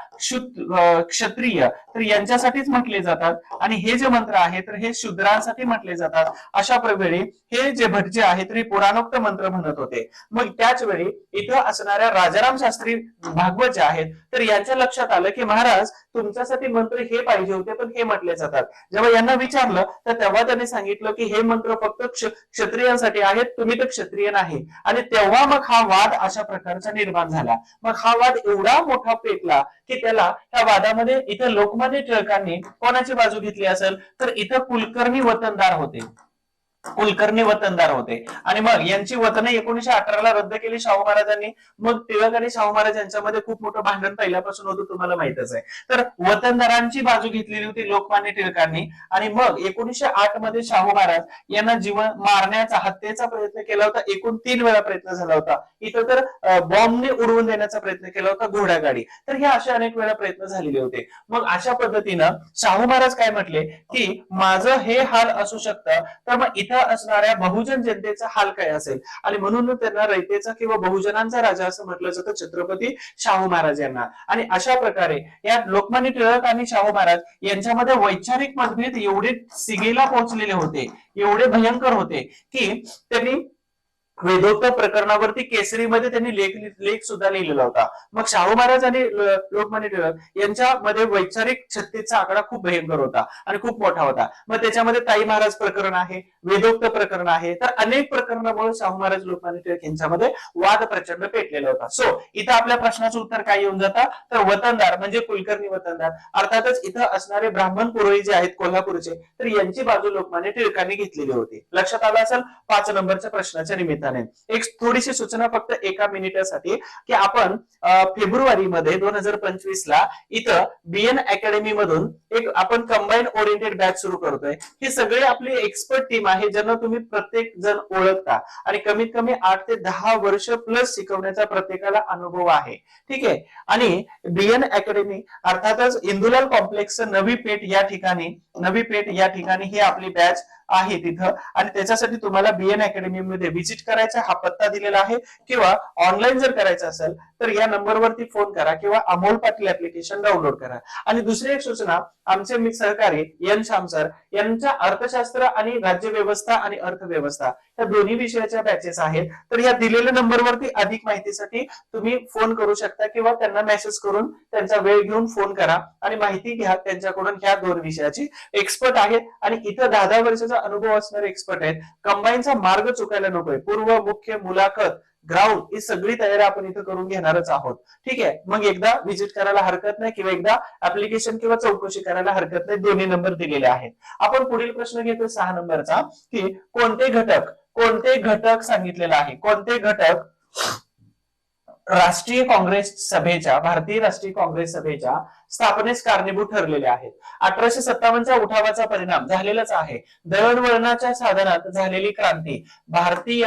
क्षत्रिय तर यांच्यासाठीच म्हटले जातात आणि हे जे मंत्र आहेत तर हे शूद्रांसाठी म्हटले जातात. अशा प्रकारे हे जे भटजी आहेत ते पुराणोक्त मंत्र म्हणत होते. मग त्याच वेळी इथं असणाऱ्या राजाराम शास्त्री भागवत जे आहेत तर यांच्या लक्षात आलं की महाराज तुमच्यासाठी मंत्र हे पाहिजे होते पण हे म्हटले जातात. जेव्हा यांना विचारलं तर तेव्हा त्यांनी सांगितलं की हे मंत्र फक्त क्षत्रियांसाठी आहेत, तुम्ही तर क्षत्रिय नाही. आणि तेव्हा मग हा वाद अशा प्रकारचा निर्माण झाला. मग हा वाद एवढा मोठा पेटला की त्याला त्या वादामध्ये इथं लोकमान्य टिळकांनी कोणाची बाजू घेतली असेल तर इथं कुलकर्णी वतनदार होते आणि मग यांची वतने 1918 रद्द केली शाहू महाराजांनी. मग टिळक आणि शाहू महाराज यांच्यामध्ये खूप मोठं भांडण पहिल्यापासून होतं, तुम्हाला माहितच आहे. तर वतनदारांची बाजू घेतलेली होती लोकमान्य टिळकांनी आणि मग 1908 मध्ये शाहू महाराज यांना जीवन मारण्याचा हत्येचा प्रयत्न केला होता. एकूण 3 वेळा प्रयत्न झाला होता. इथं तर बॉम्बने उडवून देण्याचा प्रयत्न केला होता, घोडागाडी. तर हे असे अनेक वेळा प्रयत्न झालेले होते. मग अशा पद्धतीनं शाहू महाराज काय म्हटले की माझं हे हाल असू शकतं तर मग इथं असणाऱ्या बहुजन जनतेचा हाल काय असेल आणि म्हणून त्यांना रयतेचा किंवा बहुजनांचा राजा असं म्हटलं जातं छत्रपती शाहू महाराज यांना. आणि अशा प्रकारे या लोकमान्य टिळक आणि शाहू महाराज यांच्यामध्ये वैचारिक मतभेद एवढे सिगेला पोहोचलेले होते, एवढे भयंकर होते की त्यांनी वेदोक्त प्रकरणावरती केसरीमध्ये त्यांनी लेख सुद्धा लिहिलेला होता. मग शाहू महाराज आणि लोकमान्य टिळक यांच्यामध्ये वैचारिक छत्तीचा आकडा खूप भयंकर होता आणि खूप मोठा होता. मग त्याच्यामध्ये ताई महाराज प्रकरण आहे, वेदोक्त प्रकरण आहे, तर अनेक प्रकरणामुळे शाहू महाराज लोकमान्य टिळक यांच्यामध्ये वाद प्रचंड पेटलेला होता. सो इथं आपल्या प्रश्नाचं उत्तर काय येऊन जातं, तर वतनदार म्हणजे कुलकर्णी वतनदार. अर्थातच इथं असणारे ब्राह्मण पुरोहित जे आहेत कोल्हापूरचे, तर यांची बाजू लोकमान्य टिळकांनी घेतलेली होती. लक्षात आलं असेल 5 नंबरच्या प्रश्नाच्या निमित्ताने. एक थोडीशी सूचना फक्त एका मिनिटासाठी, की आपण फेब्रुवारी मध्ये 2025 ला इथं बीएन अकॅडमी मधून एक आपण कंबाईन ओरिएंटेड बॅच सुरू करतोय. ही सगळी आपली एक्सपर्ट टीम आहे, ज्यांना तुम्ही प्रत्येक जण ओळखता आणि कमीत कमी 8 ते 10 वर्ष प्लस शिकवण्याचा प्रत्येकाला अनुभव आहे. ठीक आहे. आणि बीएन अकॅडमी अर्थातच इंदुलाल कॉम्प्लेक्स नवी पेठ या ठिकाणी ही आपली बॅच आहे तिथं. आणि त्याच्यासाठी तुम्हाला बीएन अकॅडमी मध्ये व्हिजिट करायचा, हा पत्ता दिलेला आहे, किंवा ऑनलाईन जर करायचं असेल तर या नंबरवरती फोन करा किंवा अमोल पाटील ऍप्लिकेशन डाउनलोड करा. आणि दुसरी एक सूचना, आमचे सहकारी एन श्याम सर यांच्या अर्थशास्त्र आणि राज्यव्यवस्था आणि अर्थव्यवस्था या दोन्ही विषयाच्या बॅचेस आहेत. तर या दिलेल्या नंबरवरती अधिक माहितीसाठी तुम्ही फोन करू शकता किंवा त्यांना मेसेज करून त्यांचा वेळ घेऊन फोन करा आणि माहिती घ्या त्यांच्याकडून. ह्या 2 विषयाची एक्सपर्ट आहेत आणि इथं 10 वर्षाचा अनुभव असणारे एक्सपर्ट आहेत. कंबाईनचा मार्ग चुकायला नकोय. पूर्व, मुख्य, मुलाखत, ग्राउंड ही सगळी तयारी आपण इथं करून घेणारच आहोत. ठीक आहे. मग एकदा व्हिजिट करायला हरकत नाही किंवा एकदा ऍप्लिकेशन किंवा चौकशी करायला हरकत नाही. दोन्ही नंबर दिलेले आहेत. आपण पुढील प्रश्न घेतो 6 नंबरचा, की कोणते घटक सांगितलेला आहे, कोणते घटक भारतीय राष्ट्रीय काँग्रेस सभेच्या स्थापनेस कारणीभूत ठरलेले आहेत. 1857च्या उठावाचा परिणाम झालेलाच आहे. दळणवळणाच्या साधनात झालेली क्रांती, भारतीय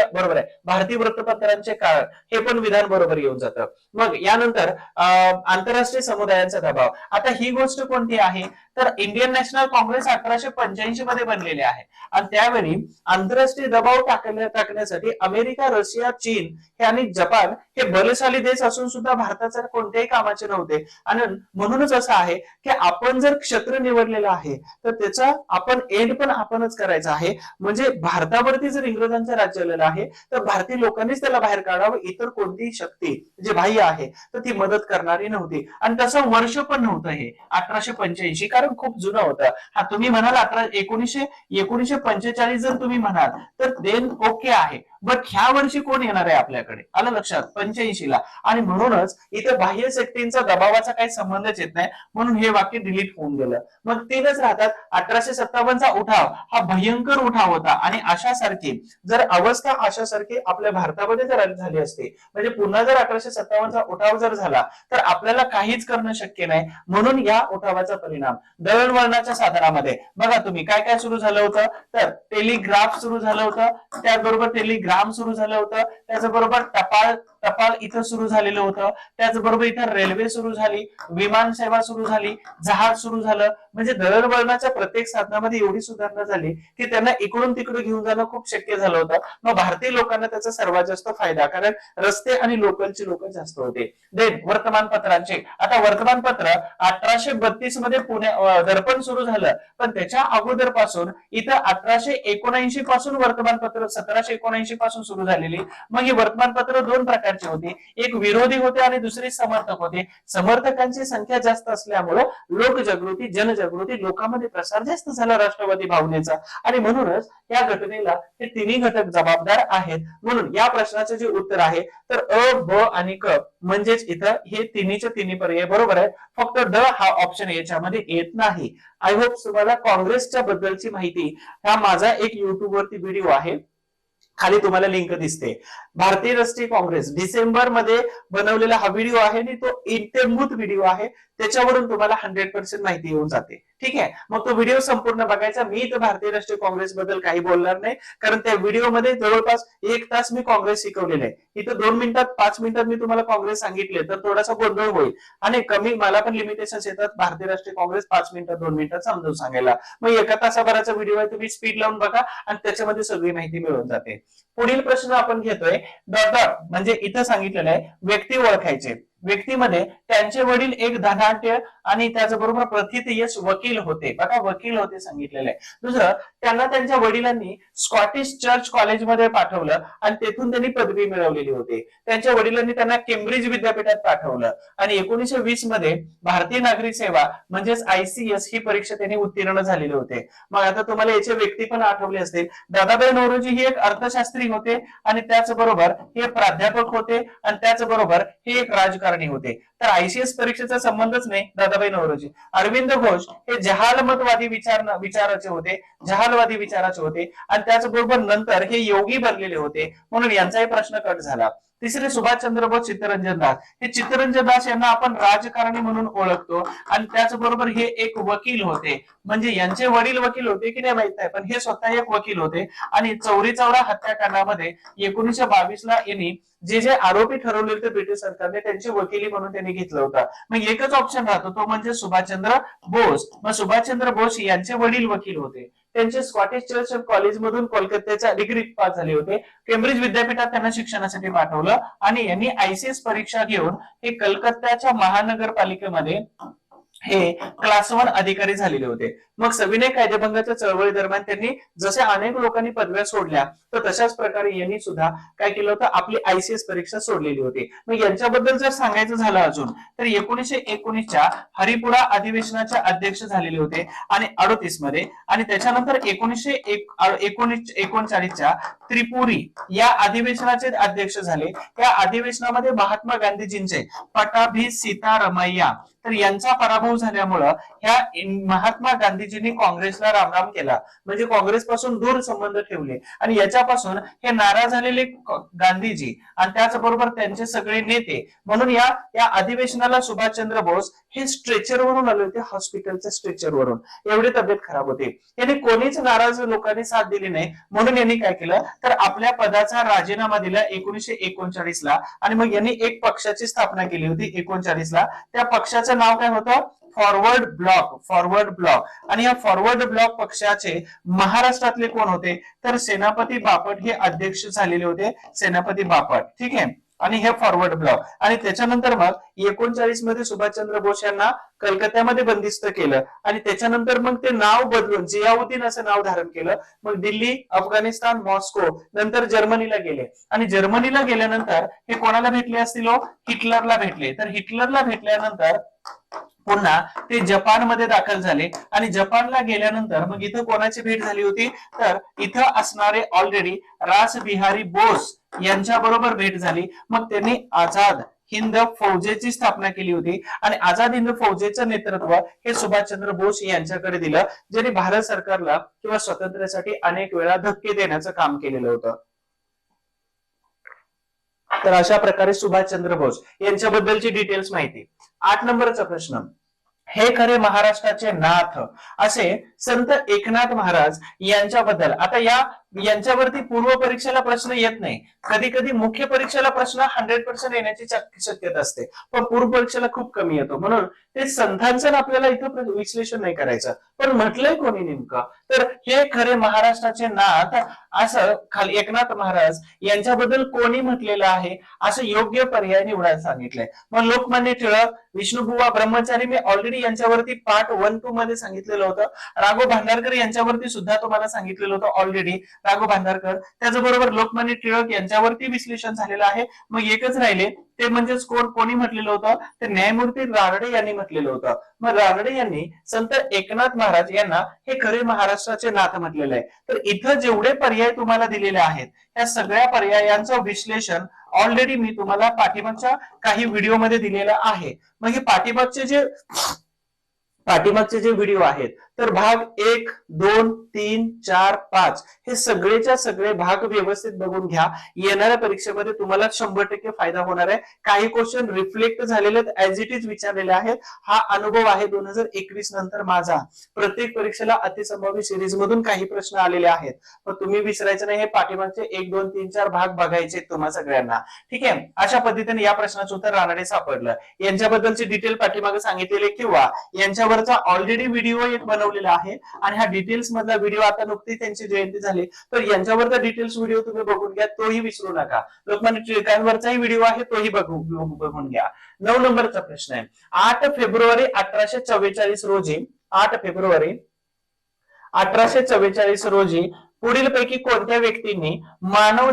वृत्तपत्रांचे काळ, हे पण विधान बरोबर येऊन जातं. मग यानंतर आंतरराष्ट्रीय समुदायांचा दबाव. आता ही गोष्ट कोणती आहे, तर इंडियन नॅशनल काँग्रेस 1885 मध्ये बनलेले आहे आणि त्यावेळी आंतरराष्ट्रीय दबाव टाकण्यासाठी अमेरिका, रशिया, चीन आणि जपान हे बलशाली देश असून सुद्धा भारताचा कोणत्याही कामाचे नव्हते. आणि म्हणूनच असं आहे की आपण जर क्षेत्र निवडलेलं आहे तर त्याचा आपण एंड पण आपणच करायचा आहे. म्हणजे भारतावरती जर इंग्रजांचं राज्य आलेलं आहे तर भारतीय लोकांनीच त्याला बाहेर काढावं. इतर कोणतीही शक्ती जे बाह्य आहे तर ती मदत करणारी नव्हती. आणि तसं वर्ष पण नव्हतं हे 1885, कारण खूप जुनं होतं. हा तुम्ही म्हणाल 1945 जर तुम्ही म्हणाल तर देन ओके आहे, बट ह्या वर्षी कोण येणार आहे आपल्याकडे, आलं लक्षात, 85 ला. आणि म्हणूनच इथे बाह्य शक्तींचा दबावाचा काही संबंधच येत नाही, म्हणून हे वाक्य डिलीट होऊन गेलं. मग 3च राहतात. 1857चा उठाव हा भयंकर उठाव होता आणि अशासारखी जर अवस्था आपल्या भारतामध्ये जर झाली असते, म्हणजे पुन्हा जर 1857चा उठाव जर झाला तर आपल्याला काहीच करणं शक्य नाही. म्हणून या उठावाचा परिणाम दळणवळणाच्या साधनामध्ये बघा तुम्ही काय काय सुरू झालं होतं, तर टेलिग्राफ सुरू झालं होतं, त्याचबरोबर टेलिग्राम सुरू झालं होतं, त्याचबरोबर टपाल इथं सुरू झालेलं होतं, त्याचबरोबर इथं रेल्वे सुरू झाली, विमान सेवा सुरू झाली, जहाज सुरू झालं. म्हणजे दळणवळणाच्या प्रत्येक साधनामध्ये एवढी सुधारणा झाली की त्यांना इकडून तिकडे घेऊन जाणं खूप शक्य झालं होतं. मग भारतीय लोकांना त्याचा सर्वात जास्त फायदा, कारण रस्ते आणि लोकलची लोक जास्त होते. देन वर्तमानपत्रांचे, आता वर्तमानपत्र 1832 मध्ये दर्पण सुरू झालं, पण त्याच्या अगोदर पासून इथं 1879 पासून वर्तमानपत्र 1779 पासून सुरू झालेली. मग ही वर्तमानपत्र 2 प्रकारची होती, एक विरोधी होते आणि दुसरे समर्थक होते. समर्थकांची संख्या जास्त असल्यामुळे लोकजागृती, जनजागृती, लोकांमध्ये प्रसार जास्त झाला राष्ट्रवादी भावनेचा, आणि म्हणूनच या घटनेला हे तिन्ही घटक जबाबदार आहेत. म्हणून या प्रश्नाचे जे उत्तर आहे तर अ, ब आणि क, म्हणजेच इथं हे तिन्हीचे तिन्ही पर्याय बरोबर आहे. फक्त ड हा ऑप्शन याच्यामध्ये येत नाही. आय होप तुम्हाला काँग्रेसच्या बद्दलची माहिती, हा माझा एक युट्यूब वरती व्हिडिओ आहे, खाली तुम्हाला लिंक दिसते, भारतीय राष्ट्रीय काँग्रेस डिसेंबर मध्ये बनवलेला हा व्हिडिओ आहे आणि तो इत्थंभूत व्हिडिओ आहे, त्याच्यावरून तुम्हाला 100% माहिती येऊन जाते. ठीक आहे. मग तो व्हिडिओ संपूर्ण बघायचा. मी तर भारतीय राष्ट्रीय काँग्रेस बद्दल काही बोलणार नाही, कारण त्या व्हिडिओमध्ये जवळपास 1 तास मी काँग्रेस शिकवलेलं आहे. इथं 2 मिनिटात 5 मिनिटात मी तुम्हाला काँग्रेस सांगितले तर थोडासा गोंधळ होईल आणि मला पण लिमिटेशन्स येतात भारतीय राष्ट्रीय काँग्रेस 5 मिनिटात 2 मिनिटात समजून सांगायला. मग 1 तासाभराचा व्हिडिओ आहे, तुम्ही स्पीड लावून बघा आणि त्याच्यामध्ये सगळी माहिती मिळून जाते. पुढील प्रश्न आपण घेतोय डॉट डॉट, म्हणजे इथं सांगितलेलं आहे व्यक्ती ओळखायचे. व्यक्तीमध्ये त्यांचे वडील एक धनाढ्य आणि त्याचबरोबर प्रथितयश वकील होते, बघा वकील होते सांगितलेलं आहे. दुसरं, त्यांना त्यांच्या वडिलांनी स्कॉटिश चर्च कॉलेजमध्ये पाठवलं आणि तेथून त्यांनी पदवी मिळवलेली होती. त्यांच्या वडिलांनी त्यांना केम्ब्रिज विद्यापीठात पाठवलं आणि 1920 मध्ये भारतीय नागरिक सेवा म्हणजेच ICS ही परीक्षा त्यांनी उत्तीर्ण झालेले होते. मग आता तुम्हाला याचे व्यक्ती पण आठवले असतील. दादाभाई नौरोजी ही एक अर्थशास्त्री होते आणि त्याचबरोबर हे प्राध्यापक होते आणि त्याचबरोबर हे एक राजकारणी होते. तर ICS परीक्षेचा संबंधच नाही दादाभाई नौरोजी. अरविंद घोष हे जहालमतवादी विचाराचे होते, जहालवादी विचाराचे होते आणि त्याचबरोबर नंतर हे योगी बनलेले होते, म्हणून यांचाही प्रश्न कट झाला. तिसरे, सुभाषचंद्र बोस चित्तरंजन दास. हे चित्तरंजन दास यांना आपण राजकारणी म्हणून ओळखतो आणि त्याचबरोबर हे एक वकील होते. म्हणजे यांचे वडील वकील होते की नाही माहित नाही, पण हे स्वतः एक वकील होते आणि चौरी चौरा हत्याकांडामध्ये 1922 ला यांनी जे जे आरोपी ठरवले होते ब्रिटिश सरकारने त्यांची वकिली म्हणून त्यांनी घेतलं होतं. मग एकच ऑप्शन राहतो तो म्हणजे सुभाषचंद्र बोस. मग सुभाषचंद्र बोस यांचे वडील वकील होते. त्यांचे स्कॉटिश चर्च कॉलेज मधून कोलकात्याच्या डिग्री पास झाले होते. केम्ब्रिज विद्यापीठात त्यांना शिक्षणासाठी पाठवलं आणि यांनी ICS परीक्षा घेऊन हे कलकत्त्याच्या महानगरपालिकेमध्ये हे क्लास 1 अधिकारी झालेले होते. मग सविनय कायदेभंगाच्या चळवळी दरम्यान त्यांनी जसे अनेक लोकांनी पदव्या सोडल्या तर तशाच प्रकारे यांनी सुद्धा काय केलं होतं, आपली ICS परीक्षा सोडलेली होती. मग यांच्याबद्दल जर सांगायचं झालं अजून तर 1919च्या हरिपुरा अधिवेशनाचे अध्यक्ष झालेले होते आणि 38 मध्ये आणि त्याच्यानंतर 1939च्या त्रिपुरी या अधिवेशनाचे अध्यक्ष झाले. या अधिवेशनामध्ये महात्मा गांधीजींचे पटाभी सीतारमैया तर यांचा पराभव झाल्यामुळं ह्या महात्मा गांधीजींनी काँग्रेसला रामराम केला, म्हणजे काँग्रेस पासून दूर संबंध ठेवले आणि याच्यापासून हे नाराज झालेले गांधीजी आणि त्याचबरोबर त्यांचे सगळे नेते म्हणून या अधिवेशनाला सुभाषचंद्र बोस हे स्ट्रेचरवरून आले होते, हॉस्पिटलच्या स्ट्रेचरवरून. एवढी तब्येत खराब होती. यांनी कोणीच नाराज लोकांनी साथ दिली नाही म्हणून यांनी काय केलं तर आपल्या पदाचा राजीनामा दिला 1939 ला आणि मग यांनी एक पक्षाची स्थापना केली होती 1939 ला. त्या पक्षाचं नाव काय होतं, फॉरवर्ड ब्लॉक. आणि या फॉरवर्ड ब्लॉक पक्षाचे महाराष्ट्रातले कोण होते तर सेनापती बापट हे अध्यक्ष झालेले होते, सेनापती बापट. ठीक आहे. आणि हे फॉरवर्ड ब्लॉक आणि त्याच्यानंतर मग 39 मध्ये सुभाषचंद्र बोस यांना कलकत्त्यामध्ये बंदिस्त केलं आणि त्याच्यानंतर मग ते नाव बदलून जियाउद्दीन असं नाव धारण केलं. मग दिल्ली, अफगाणिस्तान, मॉस्को, नंतर जर्मनीला गेले आणि जर्मनीला गेल्यानंतर हे कोणाला भेटले असतील, हिटलरला भेटले. तर हिटलरला भेटल्यानंतर पुन्हा ते जपानमध्ये दाखल झाले आणि जपानला गेल्यानंतर मग इथं कोणाची भेट झाली होती तर इथं असणारे ऑलरेडी रास बिहारी बोस यांच्या बरोबर भेट झाली. मग त्यांनी आझाद हिंद फौजेची स्थापना केली होती आणि आझाद हिंद फौजेचं नेतृत्व हे सुभाषचंद्र बोस यांच्याकडे दिलं, ज्यांनी भारत सरकारला किंवा स्वातंत्र्यासाठी अनेक वेळा धक्के देण्याचं काम केलेलं होतं. तर अशा प्रकारे सुभाषचंद्र बोस यांच्याबद्दलची डिटेल्स माहिती. 8 नंबरचा प्रश्न, हे खरे महाराष्ट्राचे नाथ असे संत एकनाथ महाराज यांच्याबद्दल. आता यांच्यावरती पूर्व परीक्षेला प्रश्न येत नाही, कधी कधी मुख्य परीक्षेला प्रश्न 100% येण्याची शक्यता असते पण पूर्व परीक्षेला खूप कमी येतो, म्हणून ते संतांचं आपल्याला इथं विश्लेषण नाही करायचं. पण म्हटलंय कोणी नेमकं तर हे खरे महाराष्ट्राचे नाथ असं खाली एकनाथ महाराज यांच्याबद्दल कोणी म्हटलेलं आहे असं योग्य पर्याय निवडायला सांगितलंय. मग लोकमान्य टिळक, विष्णुबुवा ब्रह्मचारी मी ऑलरेडी यांच्यावरती पार्ट 1-2 मध्ये सांगितलेलं होतं. राघव भांडारकर यांच्यावरती सुद्धा तुम्हाला सांगितलेलं होतं ऑलरेडी, राघव भांडारकर. त्याचबरोबर लोकमान्य टिळक यांच्यावरती विश्लेषण झालेलं आहे. मग एकच राहिले ते म्हणजेच कोणी म्हटलेलं होतं ते न्यायमूर्ती रानडे यांनी म्हटलेलं होतं. मग रानडे यांनी संत एकनाथ महाराज यांना हे खरे महाराष्ट्राचे नाथ म्हटलेलं आहे. तर इथं जेवढे पर्याय तुम्हाला दिलेले आहेत त्या सगळ्या पर्यायांचं विश्लेषण ऑलरेडी मी तुम्हाला पाठीमागच्या काही व्हिडिओमध्ये दिलेलं आहे. मग हे पाठीमागचे जे व्हिडिओ आहेत तर भाग 1, 2, 3, 4, 5 हे सगळेच्या सगळे भाग व्यवस्थित बघून घ्या. येणाऱ्या परीक्षेमध्ये तुम्हाला 100% फायदा होणार आहे. काही क्वेश्चन रिफ्लेक्ट झालेले ऍज इट इज विचारलेले आहेत. हा अनुभव आहे 2021 नंतर माझा. प्रत्येक परीक्षेला अतिसंभाव्य सिरीज मधून काही प्रश्न आलेले आहेत. मग तुम्ही विसरायचं नाही, हे पाठीमागचे 1, 2, 3, 4 भाग बघायचे तुम्हा सगळ्यांना. ठीक आहे. अशा पद्धतीने या प्रश्नाचं उत्तर रानडे सापडलं. यांच्याबद्दलची डिटेल पाठीमागे सांगितलेले किंवा यांच्यावर याच्यावरचा ऑलरेडी व्हिडिओ एक बनवलेला आहे आणि हा डिटेल्स मधला व्हिडिओ आता नुकतीच त्यांची जयंती झाली, तर यांच्यावरचा डिटेल्स व्हिडिओ तुम्ही बघून घ्या, तोही विसरू नका. लोकमान्य टिळकांवरचाही व्हिडिओ आहे, तोही बघून घ्या. 9 नंबरचा प्रश्न आहे. 8 फेब्रुवारी 1844 रोजी 8 फेब्रुवारी 1844 रोजी पुढीलपैकी कोणत्या व्यक्तींनी मानव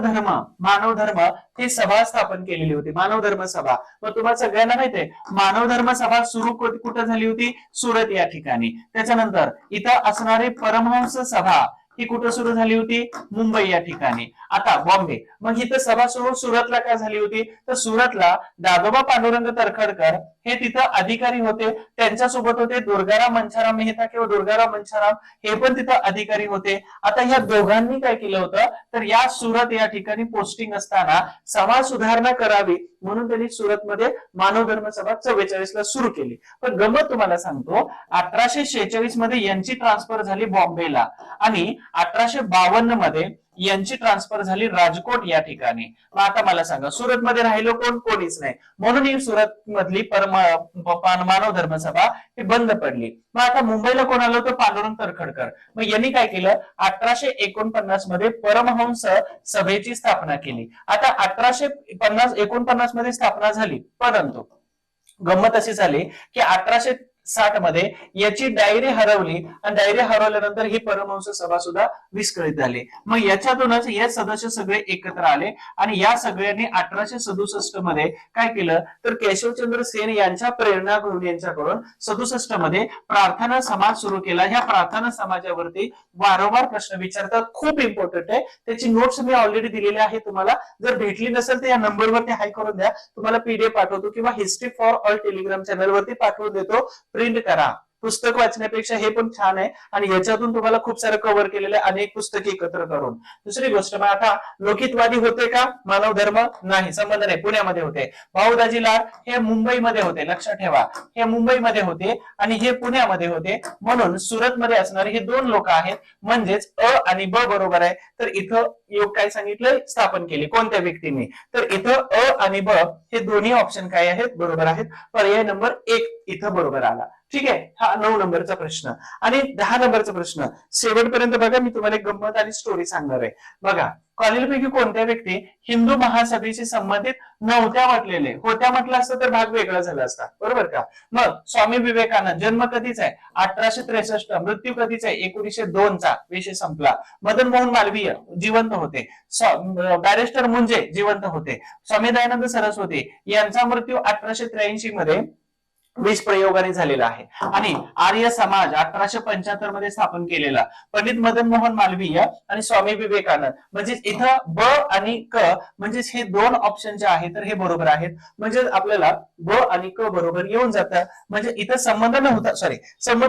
धर्म ही सभा स्थापन केलेली होती? मानव धर्म सभा. मग तुम्हाला सगळ्यांना माहितीये मानव धर्म सभा सुरू कुठं झाली होती? सुरत या ठिकाणी. त्याच्यानंतर इथं असणारी परमहंस सभा ही कुठं सुरू झाली होती? मुंबई या ठिकाणी. आता बॉम्बे. मग इथं सभा सुरू सुरतला का झाली होती? तर सुरतला दादोबा पांडुरंग तरखडकर हे तिथं अधिकारी होते, त्यांच्यासोबत होते दुर्गाराम मंछाराम मेहता किंवा दुर्गाराम मंछाराम हे पण तिथं अधिकारी होते. आता ह्या दोघांनी काय केलं होतं, तर या सुरत या ठिकाणी पोस्टिंग असताना समाज सुधारणा करावी म्हणून त्यांनी सुरतमध्ये मानव धर्म सभा 44 ला सुरू केली. पण गमत तुम्हाला सांगतो, 1846 मध्ये यांची ट्रान्सफर झाली बॉम्बेला आणि 1852 मध्ये यांची ट्रान्सफर झाली राजकोट या ठिकाणी. मग आता मला सांगा, सुरत मध्ये राहिलो कोणीच नाही, म्हणून ही सुरत मधली मानव धर्म सभा ही बंद पडली. मग आता मुंबईला कोण आलं होतं? पांडुरंग तरखडकर. मग यांनी काय केलं? 1849 मध्ये परमहंस सभेची स्थापना केली. आता 1849 मध्ये स्थापना झाली, परंतु गंमत अशी झाली की 1860 मध्ये याची डायरी हरवली आणि डायरी हरवल्यानंतर ही परमहंस सभा सुद्धा विस्कळीत झाली. मग याच्यातूनच हे सदस्य सगळे एकत्र आले आणि या सगळ्यांनी 1867 मध्ये काय केलं, तर केशवचंद्र सेन यांच्या प्रेरणा घेऊन यांच्याकडून 67 मध्ये प्रार्थना समाज सुरू केला. ह्या प्रार्थना समाजावरती वारंवार प्रश्न विचारतात, खूप इम्पॉर्टंट आहे. त्याची नोट्स मी ऑलरेडी दिलेली आहे, तुम्हाला जर भेटली नसेल तर या नंबरवरती हाय करून द्या, तुम्हाला पीडीएफ पाठवतो किंवा history for all Telegram channel वरती पाठवून देतो. प्रिंट करा. पुस्तक वाचण्यापेक्षा हे पण छान आहे आणि याच्यातून तुम्हाला खूप सारं कव्हर केलेले अनेक पुस्तके एकत्र करून. दुसरी गोष्ट, मग आता लोकितवादी होते का मानव धर्म? नाही, संबंध नाही. पुण्यामध्ये होते. भाऊदाजी लाड हे मुंबईमध्ये होते, लक्षात ठेवा, हे मुंबईमध्ये होते आणि हे पुण्यामध्ये होते. म्हणून सुरतमध्ये असणारे हे दोन लोक आहेत, म्हणजेच अ आणि ब बरोबर आहे. तर इथं योग काय सांगितलं, स्थापन केले कोणत्या व्यक्तींनी? तर इथं अ आणि ब हे दोन्ही ऑप्शन काय आहेत? बरोबर आहेत. पर्याय नंबर 1 इथं बरोबर आला. ठीक आहे. हा 9 नंबरचा प्रश्न. आणि 10 नंबरचा प्रश्न शेवटपर्यंत बघा, मी तुम्हाला एक गंमत आणि स्टोरी सांगणार आहे. बघा, खालीलपैकी कोणत्या व्यक्ती हिंदू महासभेशी संबंधित नव्हत्या म्हटलेले? होत्या म्हटलं असतं तर भाग वेगळा झाला असता, बरोबर का? मग स्वामी विवेकानंद जन्म कधीच आहे? 1863. मृत्यू कधीच आहे? 1902 चा. विषय संपला. मदन मोहन मालवीय जिवंत होते. बॅरिस्टर मुंजे जिवंत होते. स्वामी दयानंद सरस्वती यांचा मृत्यू 1883 मध्ये विष प्रयोगाने झालेला आहे. आणि आर्य समाज 1875 मध्ये स्थापन केलेला पंडित मदन मोहन मालवीय आणि स्वामी विवेकानंद. म्हणजे इथं ब आणि क म्हणजे हे दोन ऑप्शन जे आहेत तर हे बरोबर आहेत. म्हणजे आपल्याला ब आणि क बरोबर येऊन जातात. म्हणजे इथं संबंध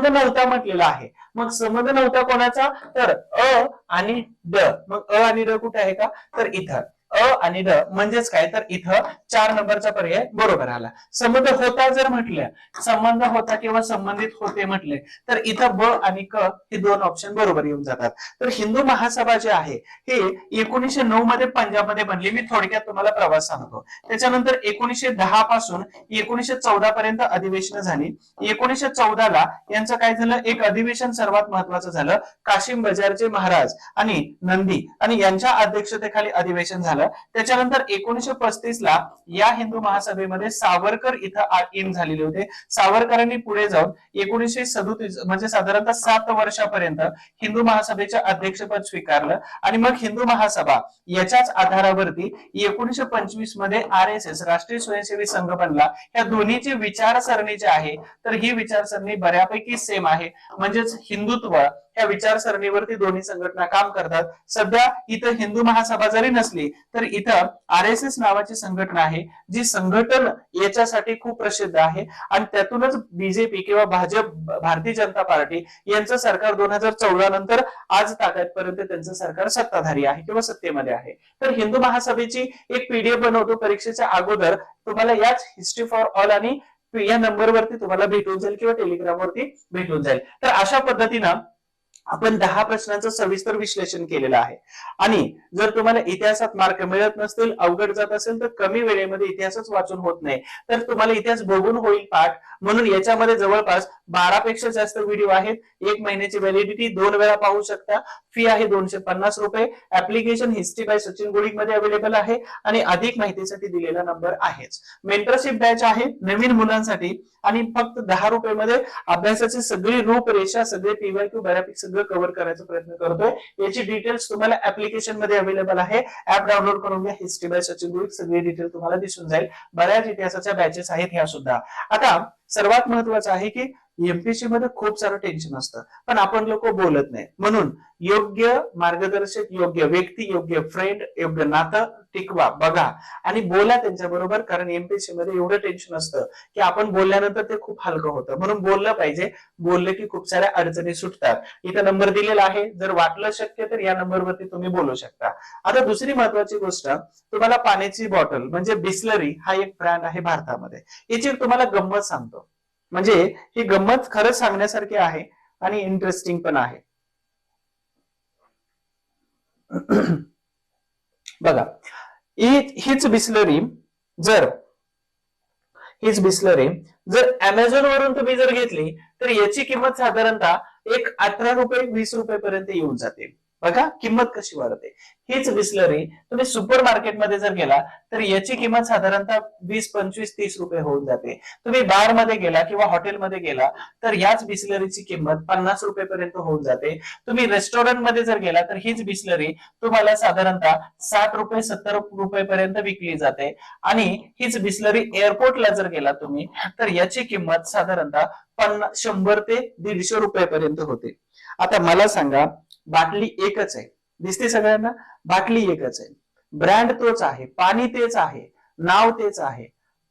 नव्हता म्हटलेला आहे. मग संबंध नव्हता कोणाचा? तर अ आणि ड. मग अ आणि ड कुठे आहे का? तर इथं अ आणि ड म्हणजेच काय, तर इथं 4 नंबरचा पर्याय बरोबर आला. संबंध होता जर म्हटलं, संबंध होता किंवा संबंधित होते म्हटले तर इथं ब आणि क हे दोन ऑप्शन बरोबर येऊन जातात. तर हिंदू महासभा जे आहे हे 1909 मध्ये पंजाबमध्ये बनली. मी थोडक्यात तुम्हाला प्रवास सांगतो. त्याच्यानंतर 1910 पासून 1914 पर्यंत अधिवेशन झाली. 1914 ला यांचं काय झालं, एक अधिवेशन सर्वात महत्वाचं झालं. काशिम बजारचे महाराज आणि नंदी आणि यांच्या अध्यक्षतेखाली अधिवेशन झालं. त्याच्यानंतर 1935 ला या हिंदू महासभेमध्ये सावरकर इथं इन झालेले होते. सावरकरांनी पुढे जाऊन 1937 म्हणजे साधारणतः 7 वर्षापर्यंत हिंदू महासभेचे अध्यक्षपद स्वीकारलं. आणि मग हिंदू महासभा याच्याच आधारावरती 1925 मध्ये RSS राष्ट्रीय स्वयंसेवी संघ बनला. या दोन्हीची विचारसरणी जी आहे तर ही विचारसरणी बऱ्यापैकी सेम आहे. म्हणजेच हिंदुत्व या विचारसरणीवरती दोन्ही संघटना काम करतात. सध्या इथं हिंदू महासभा जरी नसली तर इथं RSS नावाची संघटना आहे, जी संघटन याच्यासाठी खूप प्रसिद्ध आहे. आणि त्यातूनच बीजेपी किंवा भाजप भारतीय जनता पार्टी यांचं सरकार 2014 नंतर आज ताकदपर्यंत त्यांचं सरकार सत्ताधारी आहे किंवा सत्तेमध्ये आहे. तर हिंदू महासभेची एक PDF बनवतो परीक्षेच्या अगोदर, तुम्हाला याच हिस्ट्री फॉर ऑल आणि या नंबरवरती तुम्हाला भेटून जाईल किंवा टेलिग्राम वरती भेटून जाईल. तर अशा पद्धतीनं आपण 10 प्रश्नांचं सविस्तर विश्लेषण केलेलं आहे. आणि जर तुम्हाला इतिहासात मार्क मिळत नसतील, अवघड जात असेल, तर कमी वेळेमध्ये इतिहासच वाचून होत नाही, तर तुम्हाला इतिहास बघून होईल पाठ. म्हणून याच्यामध्ये जवळपास 12 पेक्षा जास्त व्हिडिओ आहेत. 1 महिन्याची व्हॅलिडिटी, 2 वेळा पाहू शकता. फी आहे ₹250. ऍप्लिकेशन हिस्ट्री बाय सचिन गुडिक मध्ये अवेलेबल आहे आणि अधिक माहितीसाठी दिलेला नंबर आहेच. मेंटरशिप बॅच आहे नवीन मुलांसाठी आणि फक्त ₹10 मध्ये अभ्यासाची सगळी रूपरेषा, सगळे पीवायक्यू बऱ्यापैकी सगळं कव्हर करायचा प्रयत्न करतोय. याची डिटेल्स तुम्हाला ऍप्लिकेशन मध्ये अवेलेबल आहे. ऍप डाउनलोड करून घ्या. हिस्ट्री बाय सचिन गुडिक सगळी डिटेल तुम्हाला दिसून जाईल. बऱ्याच इतिहासाच्या बॅचेस आहेत ह्या सुद्धा. आता सर्वात महत्वाचं आहे की एमपीएससी मध्ये खूप सारं टेन्शन असतं, पण आपण लोक बोलत नाही. म्हणून योग्य मार्गदर्शक, योग्य व्यक्ती, योग्य फ्रेंड, योग्य नातं टिकवा, बघा आणि बोला त्यांच्या बरोबर. कारण एमपीएससी मध्ये एवढं टेन्शन असतं की आपण बोलल्यानंतर ते खूप हलकं होतं. म्हणून बोललं पाहिजे. बोललं की खूप साऱ्या अडचणी सुटतात. इथं नंबर दिलेला आहे, जर वाटलं शक्य तर या नंबरवरती तुम्ही बोलू शकता. आता दुसरी महत्वाची गोष्ट, तुम्हाला पाण्याची बॉटल म्हणजे बिस्लरी हा एक ब्रँड आहे भारतामध्ये. याची तुम्हाला गंमत सांगतो. म्हणजे ही गंमत खरंच सांगण्यासारखी आहे आणि इंटरेस्टिंग पण आहे. बघा, हीच बिस्लरी जर अमेझॉन वरून तुम्ही जर घेतली तर याची किंमत साधारणतः एक ₹18 ₹20 पर्यंत येऊन जाते. बघा किंमत कशी वाढते. हीच बिस्लरी तुम्ही सुपर मार्केटमध्ये जर गेला तर याची किंमत साधारणतः 20, 25, ₹30 होऊन जाते. तुम्ही बार मध्ये गेला किंवा हॉटेलमध्ये गेला तर याच बिस्लरीची किंमत ₹50 पर्यंत होऊन जाते. तुम्ही रेस्टॉरंट मध्ये जर गेला तर हीच बिस्लरी तुम्हाला साधारणतः ₹60, ₹70 पर्यंत विकली जाते. आणि हीच बिस्लरी एअरपोर्टला जर गेला तुम्ही तर याची किंमत साधारणतः 100 ते ₹150 पर्यंत होते. आता मला सांगा, बाटली एकच आहे, दिसते सगळ्यांना, बाटली एकच आहे, ब्रँड तोच आहे, पाणी तेच आहे, नाव तेच आहे,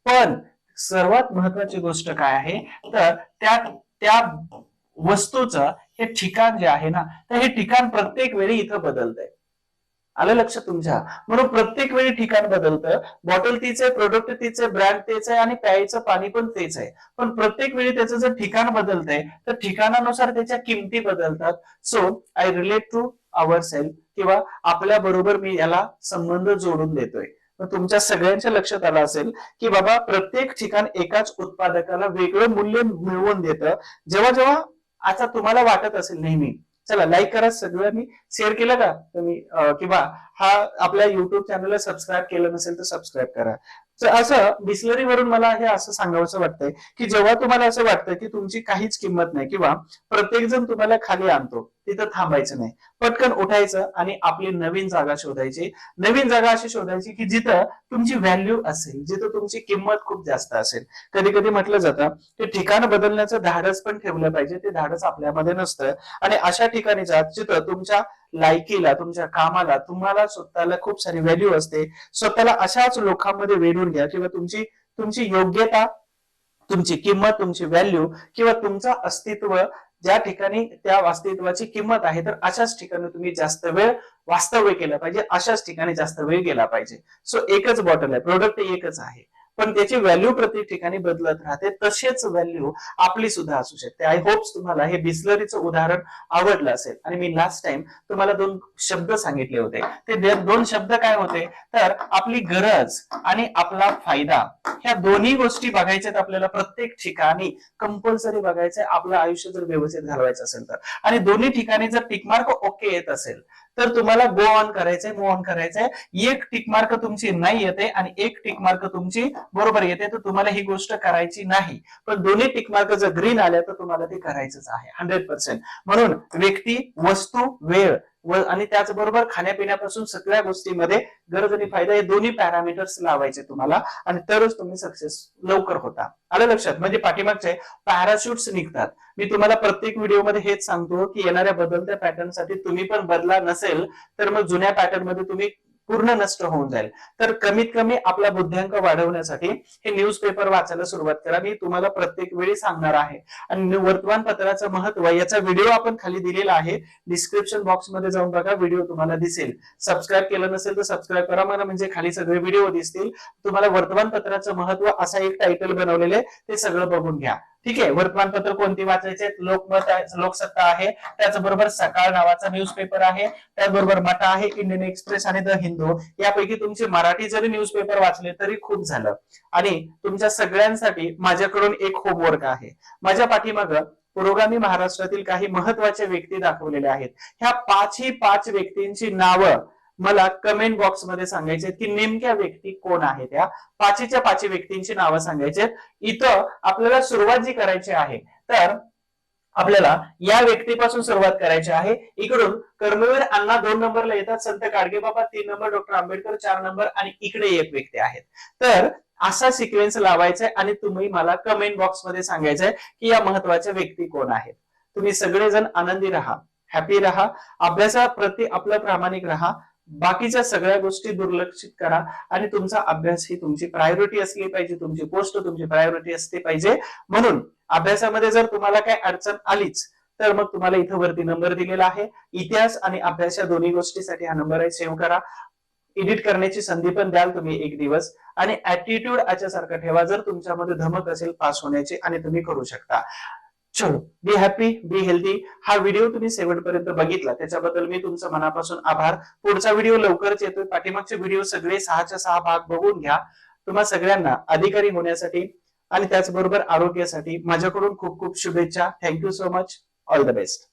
पण सर्वात महत्वाची गोष्ट काय आहे तर त्या वस्तूचं हे ठिकाण जे आहे ना, तर हे ठिकाण प्रत्येक वेळी इथं बदलतंय. आलं लक्षात तुमच्या? म्हणून प्रत्येक वेळी ठिकाण बदलतं. बॉटल तीच आहे, प्रोडक्ट तीच आहे, ब्रँड तेच आहे आणि प्यायचं पाणी पण तेच आहे, पण प्रत्येक वेळी त्याचं जर ठिकाण बदलतंय तर ठिकाणानुसार त्याच्या किमती बदलतात. So I relate to our self, किंवा आपल्या बरोबर मी याला संबंध जोडून देतोय. तुमच्या सगळ्यांच्या लक्षात आलं असेल की बाबा प्रत्येक ठिकाण एकाच उत्पादकाला वेगळं मूल्य मिळवून देतं. जेव्हा जेव्हा आता तुम्हाला वाटत असेल नेहमी, चला लाईक करा सगळ्यांनी, शेअर केलं का तुम्ही, किंवा हा आपल्या युट्यूब चॅनलला सबस्क्राईब केलं नसेल तर सबस्क्राईब करा. असं बिस्लरी वरून मला हे असं सांगावंसं वाटतंय की जेव्हा तुम्हाला असं वाटतं की तुमची काहीच किंमत नाही किंवा प्रत्येक जण तुम्हाला खाली आणतो, तिथं थांबायचं नाही, पटकन उठायचं आणि आपली नवीन जागा शोधायची. नवीन जागा अशी शोधायची की जिथं तुमची व्हॅल्यू असेल, जिथं तुमची किंमत खूप जास्त असेल. कधी कधी म्हटलं जातं की ठिकाण बदलण्याचं धाडस पण ठेवलं पाहिजे, ते धाडस आपल्यामध्ये नसतं. आणि अशा ठिकाणी जा जिथं तुमच्या लायकीला, तुमच्या कामाला, तुम्हाला स्वतःला खूप सारी व्हॅल्यू असते. स्वतःला अशाच लोकांमध्ये वेढून घ्या किंवा तुमची योग्यता, तुमची किंमत, तुमची व्हॅल्यू किंवा तुमचं अस्तित्व ज्या ठिकाणी त्या अस्तित्वाची किंमत आहे, तर अशाच ठिकाणी तुम्ही जास्त वेळ वास्तव्य केलं पाहिजे, अशाच ठिकाणी जास्त वेळ गेला पाहिजे. सो एकच बॉटल आहे, प्रोडक्ट एकच आहे, पण त्याची व्हॅल्यू प्रत्येक ठिकाणी बदलत राहते. तसेच व्हॅल्यू आपली सुद्धा असू शकते. आय होप्स तुम्हाला हे बिस्लरीचं उदाहरण आवडलं असेल. आणि मी लास्ट टाइम तुम्हाला 2 शब्द सांगितले होते, ते 2 शब्द काय होते तर आपली गरज आणि आपला फायदा, ह्या दोन्ही गोष्टी बघायच्यात आपल्याला प्रत्येक ठिकाणी, कंपल्सरी बघायचंय आपलं आयुष्य जर व्यवस्थित घालवायचं असेल तर. आणि दोन्ही ठिकाणी जर टिकमार्क ओके येत असेल तर तुम्हाला गो ऑन करायचंय, मूव ऑन करायचंय. एक टिकमार्क तुमची नाही येते आणि एक टिकमार्क तुमची बरोबर येते, तर तुम्हाला ही गोष्ट करायची नाही. पण दोन्ही टिकमार्क जर ग्रीन आल्या तर तुम्हाला ते करायचंच आहे 100%. म्हणून व्यक्ती, वस्तू, वेळ आणि त्याचबरोबर खाण्यापिण्यापासून सगळ्या गोष्टीमध्ये गरज आणि फायदा हे दोन्ही पॅरामीटर्स लावायचे तुम्हाला, आणि तरच तुम्ही सक्सेस लवकर होता. आलं लक्षात? म्हणजे पाठीमागचे पॅराशूट्स निघतात. मी तुम्हाला प्रत्येक व्हिडिओमध्ये हेच सांगतो की येणाऱ्या बदलत्या पॅटर्न साठी तुम्ही पण बदला नसेल तर मग जुन्या पॅटर्न मध्ये तुम्ही पूर्ण नष्ट होऊन जाईल. तर कमीत कमी आपला बुद्ध्यांक वाढवण्यासाठी हे न्यूजपेपर वाचायला सुरुवात करा. मी तुम्हाला प्रत्येक वेळी सांगणार आहे. आणि वर्तमानपत्राचं महत्व याचा व्हिडिओ आपण खाली दिलेला आहे, डिस्क्रिप्शन बॉक्स मध्ये जाऊन बघा, व्हिडिओ तुम्हाला दिसेल. सबस्क्राईब केलं नसेल तर सबस्क्राईब करा मला, म्हणजे खाली सगळे व्हिडिओ दिसतील. तुम्हाला वर्तमानपत्राचं महत्व असा एक टायटल बनवलेले, ते सगळं बघून घ्या. ठीक आहे, वर्तमानपत्र कोणती वाचायचे? लोकमत आहे, लोकसत्ता आहे, त्याचबरोबर सकाळ नावाचा न्यूजपेपर आहे, त्याचबरोबर मटा आहे, इंडियन एक्सप्रेस आणि द हिंदू. यापैकी तुमचे मराठी जरी न्यूजपेपर वाचले तरी खूप झालं. आणि तुमच्या सगळ्यांसाठी माझ्याकडून एक होमवर्क आहे. माझ्या पाठीमागं पुरोगामी महाराष्ट्रातील काही महत्वाच्या व्यक्ती दाखवलेल्या आहेत. ह्या पाच व्यक्तींची नावं मला कमेंट बॉक्स मध्ये सांगायचे की नेमक्या व्यक्ती कोण आहेत. त्या पाचीच्या पाच व्यक्तींची नावं सांगायचे. इथं आपल्याला सुरुवात जी करायची आहे, तर आपल्याला या व्यक्तीपासून सुरुवात करायची आहे. इकडून कर्मवीर अण्णा 2 नंबरला येतात, Sant Gadgebaba 3 number, doctor Ambedkar 4 number आणि इकडे एक व्यक्ती आहेत. तर असा सिक्वेन्स लावायचा आहे आणि तुम्ही मला कमेंट बॉक्स मध्ये सांगायचंय की या महत्वाच्या व्यक्ती कोण आहेत. तुम्ही सगळेजण आनंदी राहा, हॅपी राहा, अभ्यासाप्रती आपलं प्रामाणिक राहा, बाकीच्या सगळ्या गोष्टी दुर्लक्षित करा आणि तुमचा अभ्यास ही तुमची प्रायोरिटी असली पाहिजे, तुमची पोस्ट तुमची प्रायोरिटी असली पाहिजे. म्हणून अभ्यासामध्ये जर तुम्हाला काही अडचण आलीच तर मग तुम्हाला इथं वरती नंबर दिलेला आहे. इतिहास आणि अभ्यास या दोन्ही गोष्टीसाठी हा नंबर आहे, सेव्ह करा. एडिट करण्याची संधी पण द्याल तुम्ही एक दिवस. आणि ऍटिट्यूड याच्यासारखं ठेवा जर तुमच्यामध्ये धमक असेल पास होण्याची, आणि तुम्ही करू शकता. चलो, बी हॅपी, बी हेल्दी. हा व्हिडिओ तुम्ही शेवटपर्यंत बघितला त्याच्याबद्दल मी तुमचं मनापासून आभार. पुढचा व्हिडिओ लवकरच येतोय. पाठीमागचे व्हिडिओ सगळे 6च्या 6 भाग बघून घ्या. तुम्हा सगळ्यांना अधिकारी होण्यासाठी आणि त्याचबरोबर आरोग्यासाठी माझ्याकडून खूप खूप शुभेच्छा. Thank you so much. All the best.